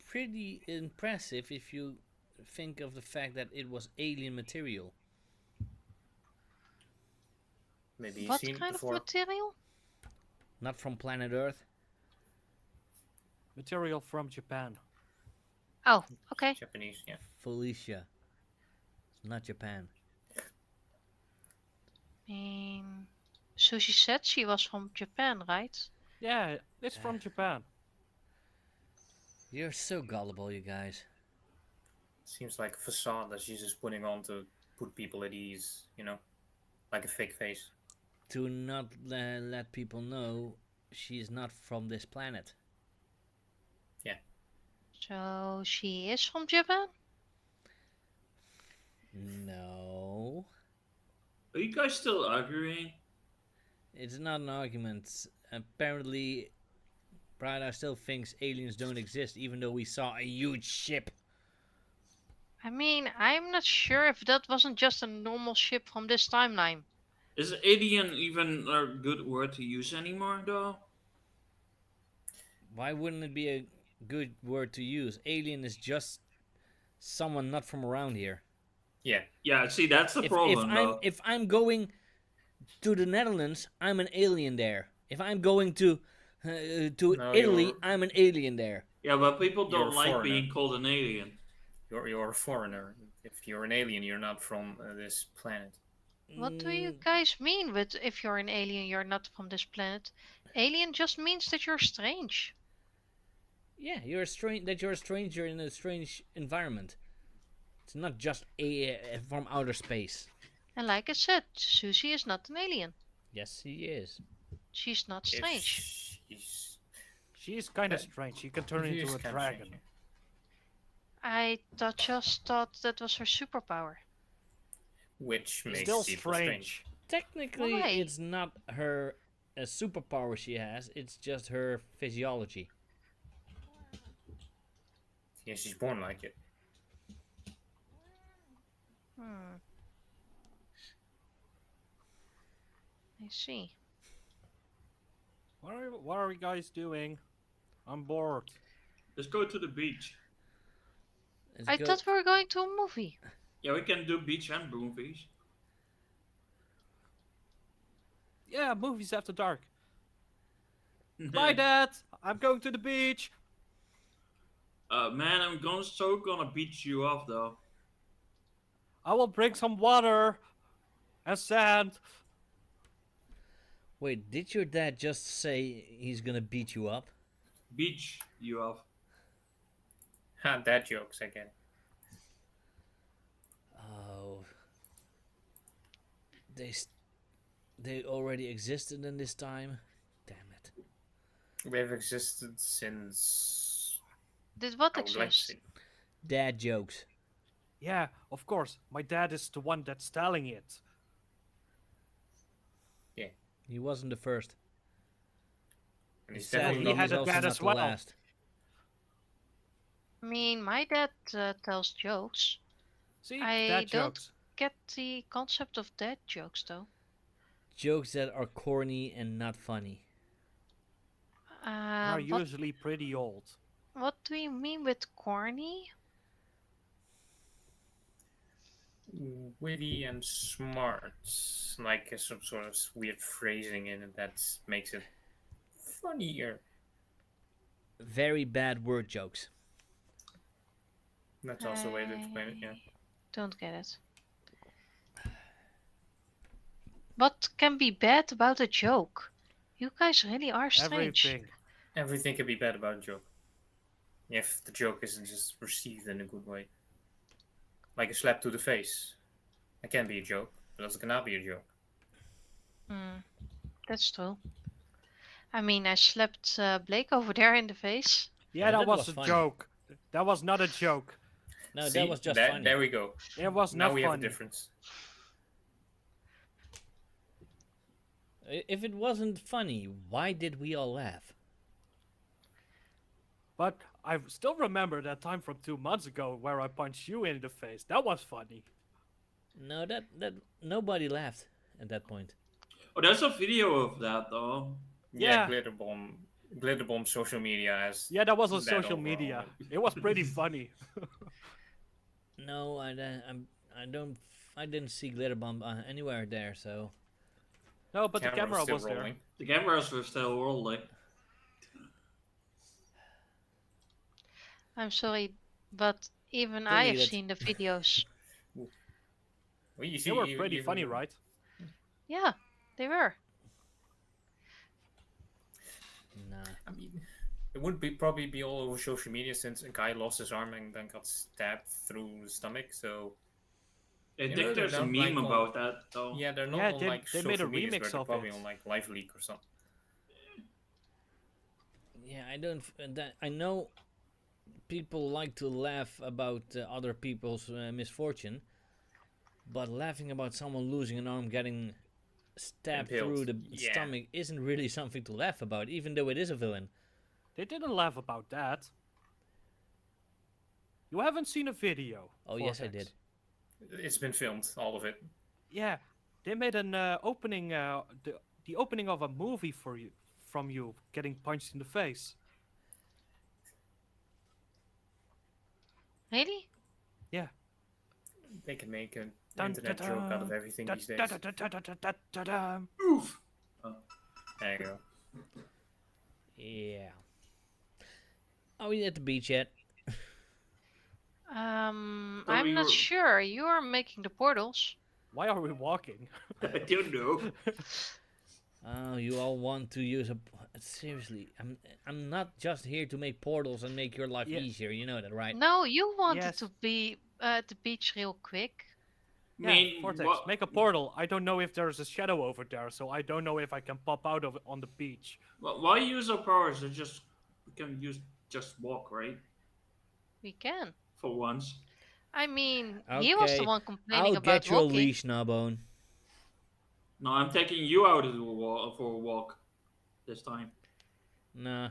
pretty impressive if you think of the fact that it was alien material. maybe he's What seen it kind of before. material? Not from planet Earth. Material from Japan. Oh, okay. Japanese, yeah. Felicia. It's not Japan. Sushi said she was from Japan, right? Yeah, it's from Japan. You're so gullible, you guys. Seems like a facade that she's just putting on to put people at ease, like a fake face. To not let people know she's not from this planet. So she is from Japan? No. Are you guys still arguing? It's not an argument. Apparently, Prada still thinks aliens don't exist, even though we saw a huge ship. I mean, I'm not sure if that wasn't just a normal ship from this timeline. Is alien even a good word to use anymore, though? Why wouldn't it be a good word to use? Alien is just someone not from around here. Yeah, Yeah, see, that's the problem, though. If I'm going to the Netherlands, I'm an alien there. If I'm going to No, Italy, I'm an alien there. Yeah, but people You're don't a like foreigner. being called an alien. you're a foreigner. If you're an alien, you're not from this planet. What do you Mm, guys mean with if you're an alien, you're not from this planet? Alien just means that you're strange. yeah, you're a stranger in a strange environment. It's not just from outer space. And like I said, Susie is not an alien. Yes, he is. She's not If strange. she's She's kind of That- strange. She can turn she into is a kinda dragon. strange, I just thought that was her superpower. which makes Still people strange. Technically, Why? it's not her a superpower she has. It's just her physiology. Yeah, she's born like it. Hmm. I see. What are you guys doing? I'm bored. Let's go to the beach. Let's I go- thought we were going to a movie. Yeah, we can do beach and movies. Yeah, movies after dark. Bye, Dad. I'm going to the beach. Man, I'm gonna beat you off, though. I will bring some water and sand. Wait, did your dad just say he's gonna beat you up? Beach you off. Ha, dad jokes again. Oh, they already existed in this time. Damn it! They've existed since. Did what I would like to exist? say- Dad jokes. Yeah, of course. My dad is the one that's telling it. He wasn't the first. And he's Sadly, definitely he not had he's a also dad not as the well. last. I mean, my dad tells jokes. See, I dad don't- jokes. Get the concept of dad jokes though. Jokes that are corny and not funny. Are What usually pretty old. do you mean with corny? Witty and smart, like some sort of weird phrasing in it that makes it funnier. Very bad word jokes. That's also a way to explain it. Yeah. I don't get it. What can be bad about a joke? You guys really are strange. Everything. Everything can be bad about a joke if the joke isn't just received in a good way. Like a slap to the face. That can be a joke, but also cannot be a joke. That's true. I mean, I slapped Blake over there in the face. Yeah, Yeah, that that was was a funny. joke. That was not a joke. No, See, that was just that, funny. There we go. It was Now not we have a funny. difference. If it wasn't funny, why did we all laugh? But I still remember that time from 2 months ago where I punched you in the face. That was funny. No, that nobody laughed at that point. Oh, there's a video of that though. Yeah. Glitterbomb social media has. Yeah, that was on that social overall. media. It was pretty funny. No, I didn't see glitter bomb anywhere there. So No, but the camera still was there. rolling. The cameras were still rolling. I'm sorry, but even I have Deleted. seen the videos. Well, you see, They were pretty funny, right? Yeah, they were. nah. I mean, it would probably be all over social media since a guy lost his arm and then got stabbed through the stomach. So I Yeah, think they're there's a not meme like about that though. yeah, they're not Yeah, on they- like they made a social medias, remix but they're of probably it. on like Live Leak or something. Yeah, I don't. I know people like to laugh about other people's misfortune, but laughing about someone losing an arm, getting stabbed Impaled. through the Yeah. stomach, isn't really something to laugh about, even though it is a villain. They didn't laugh about that. You haven't seen a video. Oh yes, I Vortex. did. It's been filmed, all of it. Yeah, they made an opening, the opening of a movie for you, from you getting punched in the face. Really? They can make an Dun, internet dun, joke out of dun, everything dun, these days. dun, dun, dun, dun, dun, dun, dun, dun. Oof. There you go. Yeah. Are we at the beach yet? I'm we not were- sure. You are making the portals. Why are we walking? I don't know. Oh, you all want to use a. Seriously, I'm not just here to make portals and make your life Yeah. easier. You know that, right? No, you wanted Yes. to be at the beach real quick. Yeah, mean, Vortex, what- make a portal. I don't know if there's a shadow over there, so I don't know if I can pop out of it on the beach. Why use our powers? We can use just walk, right? We can. For once. I mean, he was the Okay, one complaining I'll about get you a walking. leash, Gnawbone. No, I'm taking you out of the for a walk this time. Nah.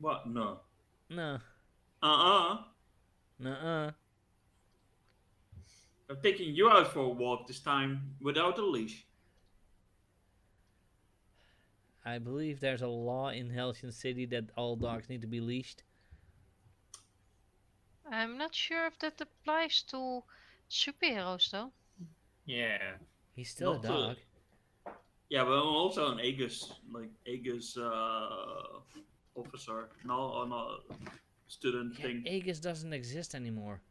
What? No. Nah. Uh-uh. Nuh-uh. I'm taking you out for a walk this time without a leash. I believe there's a law in Helsian City that all dogs need to be leashed. I'm not sure if that applies to superheroes though. Yeah. He's still Not a to- dog. Yeah, but I'm also an Aegis, officer. No, not student Yeah, thing. Aegis doesn't exist anymore.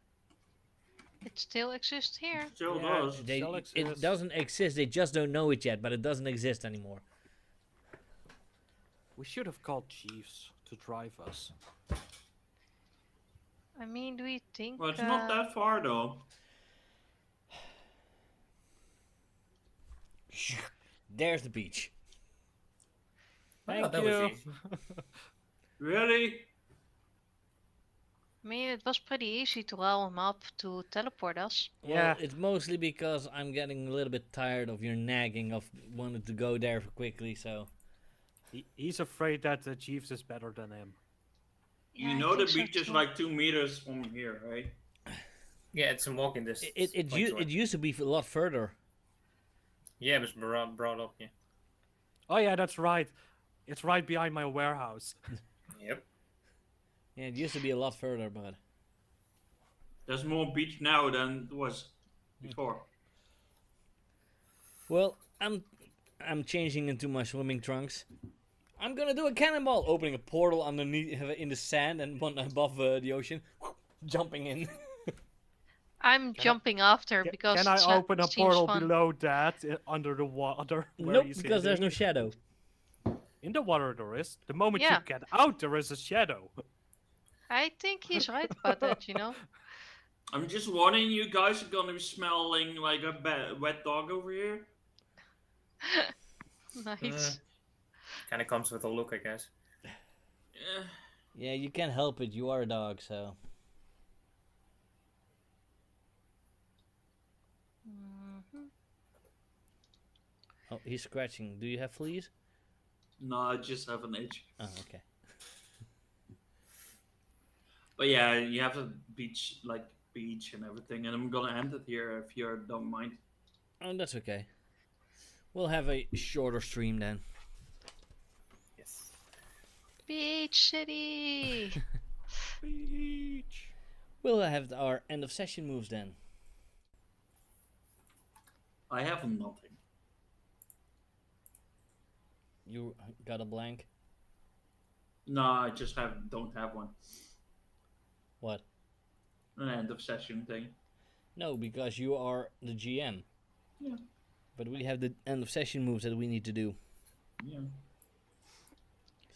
It still exists here. Still Yeah, does. They, Still it exists. doesn't exist. They just don't know it yet, but it doesn't exist anymore. We should have called Jeeves to drive us. I mean, do you think? Well, it's not that far though. There's the beach. Thank that you. was easy. Really? I mean, it was pretty easy to roll him up to teleport us. Well, Yeah. it's mostly because I'm getting a little bit tired of your nagging of wanting to go there quickly, so... He's afraid that Jeeves is better than him. You Yeah, I know the think so beach is too. like 2 meters from here, right? Yeah, it's a walking distance. It used to be a lot further. Yeah, it was brought up. Yeah. Oh yeah, that's right. It's right behind my warehouse. Yep. Yeah, it used to be a lot further, but There's more beach now than it was before. well, I'm changing into my swimming trunks. I'm gonna do a cannonball, opening a portal underneath in the sand and one above the ocean, jumping in. I'm Can I- jumping after because Can I open a seems portal fun. below that under the water? Where Nope, he's because there's no sitting? shadow. In the water there is. The moment you Yeah. get out, there is a shadow. I think he's right about that, you know? I'm just warning you guys are gonna be smelling like a wet dog over here. Nice. Kind of comes with a look, I guess. Yeah. Yeah, you can't help it. You are a dog, so. Mhm. Oh, he's scratching. Do you have fleas? No, I just have an itch. Oh, okay. But yeah, you have a beach and everything, and I'm gonna end it here if you don't mind. Oh, that's okay. We'll have a shorter stream then. Yes. Beach City. Beach. We'll have our end of session moves then. I have nothing. You got a blank? No, I just don't have one. What? An end of session thing. No, because you are the GM. Yeah. But we have the end of session moves that we need to do. Yeah.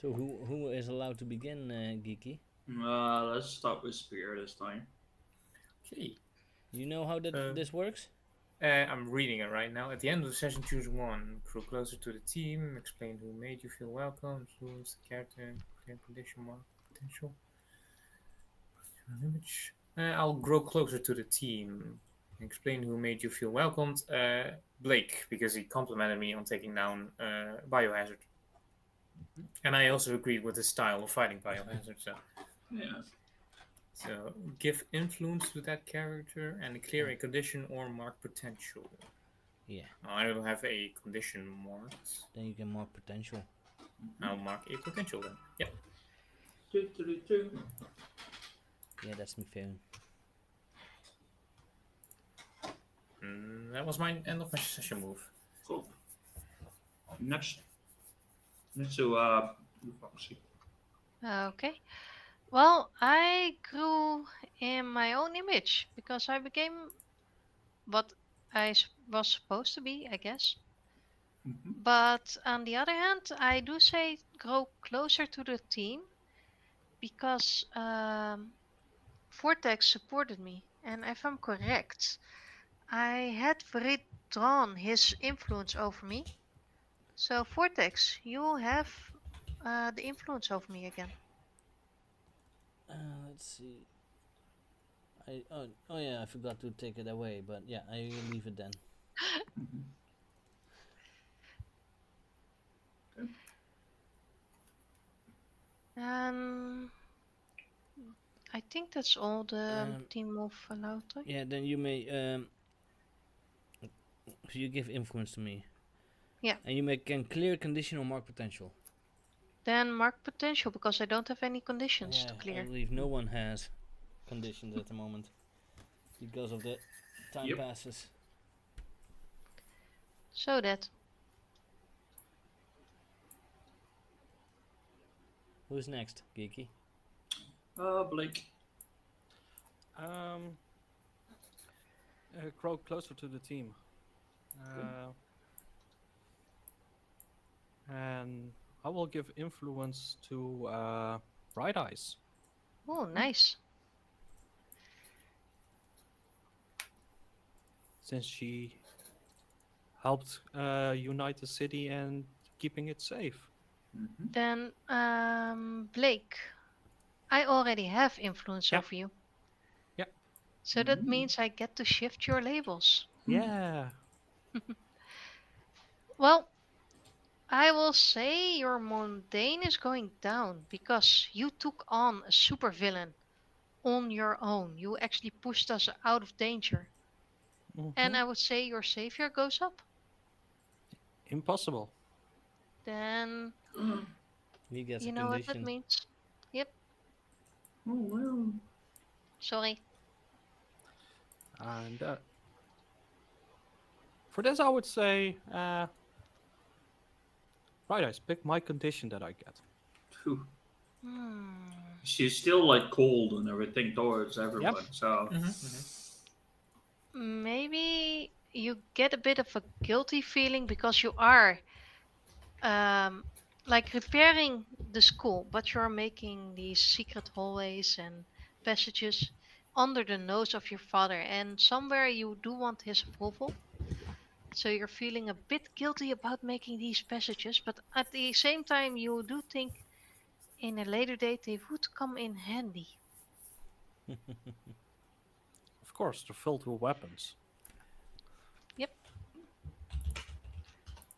So who is allowed to begin, Geeky? Let's start with Spear this time. Okay. You know how this works? I'm reading it right now. At the end of the session, choose one. Grow closer to the team. Explain who made you feel welcome. Influence the character. Clear condition mark potential. Image. I'll grow closer to the team. Explain who made you feel welcomed. Blake, because he complimented me on taking down Biohazard. And I also agreed with his style of fighting Biohazard. Yeah. So give influence to that character and clear a condition or mark potential. Yeah. I don't have a condition marked. Then you can mark potential. I'll mark a potential then. Yep. Yeah, that's my phone. That was my end of my session move. Cool. Next to Foxy. Okay. Well, I grew in my own image because I became what was supposed to be, I guess. Mm-hmm. But on the other hand, I do say grow closer to the team because Vortex supported me. And if I'm correct, I had withdrawn his influence over me. So, Vortex, you have the influence over me again. Let's see. Oh yeah, I forgot to take it away, but yeah, I will leave it then. Mm-hmm. Okay. I think that's all the team move allowed, right? Yeah, then you may so you give influence to me. Yeah. And you can clear condition or mark potential. Then mark potential because I don't have any conditions to I clear. believe no one has conditions at the moment because of the time passes. So that. Who's next, Geeky? Blake. Grow closer to the team. And I will give influence to Bright Eyes. Oh, nice. Since she helped unite the city and keeping it safe. Mm-hmm. Then, Blake, I already have influence over you. Yeah. So that means I get to shift your labels. Yeah. Well, I will say your mundane is going down because you took on a supervillain. on your own. You actually pushed us out of danger. And Mhm. I would say your savior goes up. Impossible. Then He gets a you know what that condition. means. Yep. Oh well. Sorry. And for this, I would say, right, I pick my condition that I get. Phew. Hmm. She's still like cold and everything towards Yep. everyone. So Maybe you get a bit of a guilty feeling because you are um, like repairing the school, but you're making these secret hallways and passages under the nose of your father, and somewhere you do want his approval. So you're feeling a bit guilty about making these passages, but at the same time, you do think in a later date they would come in handy. Of course, they're filled with weapons. Yep,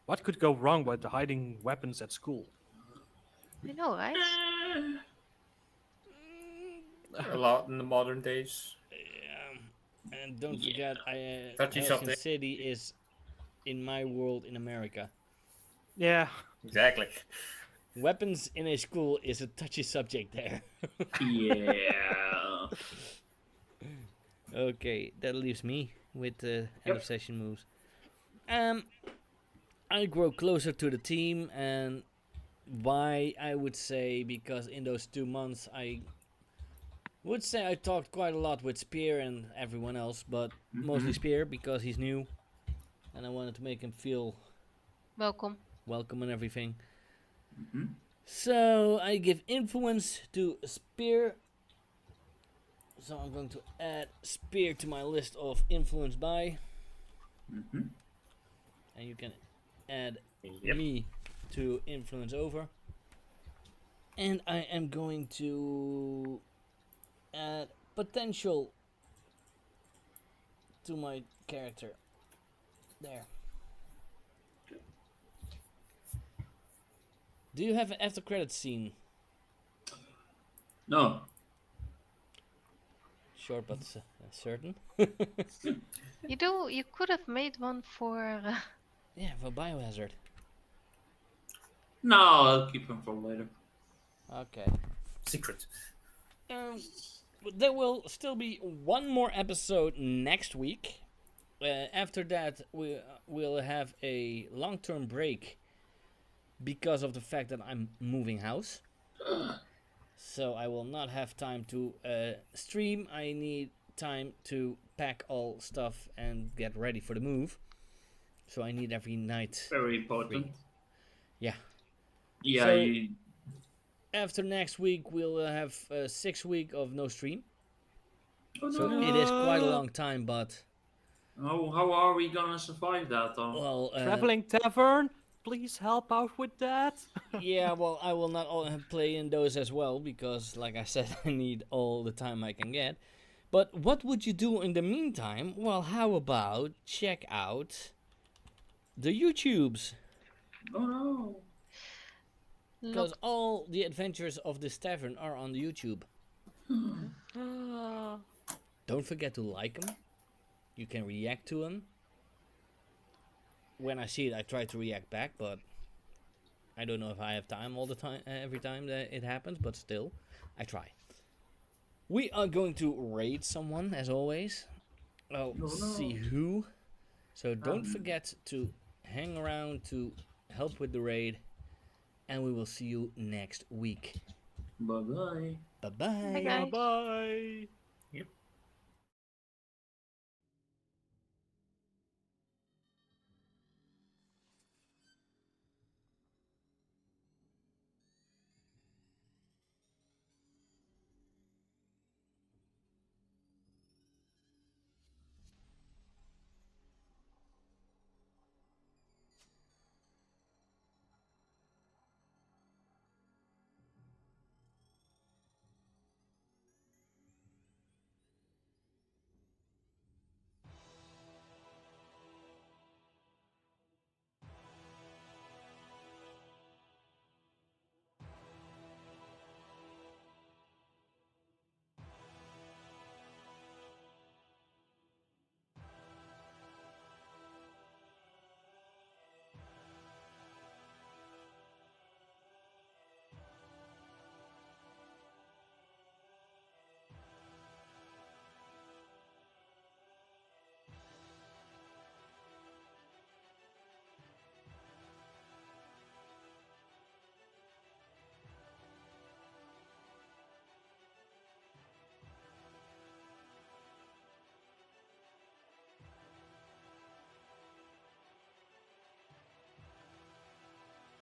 What could go wrong with hiding weapons at school? I know, right? eh, A lot in the modern days. And don't yeah. forget, Touchy Hellsing subject. City is in my world in America. Yeah, Exactly. Weapons in a school is a touchy subject there. Yeah. Okay, that leaves me with the end Yep. of session moves. Um, I grow closer to the team, and why I would say because in those 2 months I would say I talked quite a lot with Spear and everyone else, but mostly Spear because he's new, and I wanted to make him feel Welcome. welcome and everything. Mm-hmm. So I give influence to Spear. So I'm going to add Spear to my list of influence by, Mm-hmm. and you can add Yep. me to influence over. And I am going to add potential to my character. There. Do you have an after credits scene? No. Short but certain. You do. You could have made one for. Yeah, for Biohazard. No, I'll keep him for later. Okay. Secret. There will still be one more episode next week. After that, we'll have a long-term break because of the fact that I'm moving house. So I will not have time to stream. I need time to pack all stuff and get ready for the move. So I need every night. Very important. Yeah. Yeah. So- After next week, we'll have 6 weeks of no stream. Oh So no. it is quite a long time, but How are we gonna survive that though? well, traveling tavern. Please help out with that. yeah, well, I will not play in those as well because, like I said, I need all the time I can get. But what would you do in the meantime? Well, how about check out the YouTubes? Oh no. Because Look, all the adventures of this tavern are on the YouTube. Don't forget to like them. You can react to them. When I see it, I try to react back, but I don't know if I have time all the time, every time that it happens, but still, I try. We are going to raid someone, as always. Oh, no. see who. So don't forget to hang around to help with the raid. And we will see you next week. Bye bye. Bye bye. bye guys. Bye. Yep.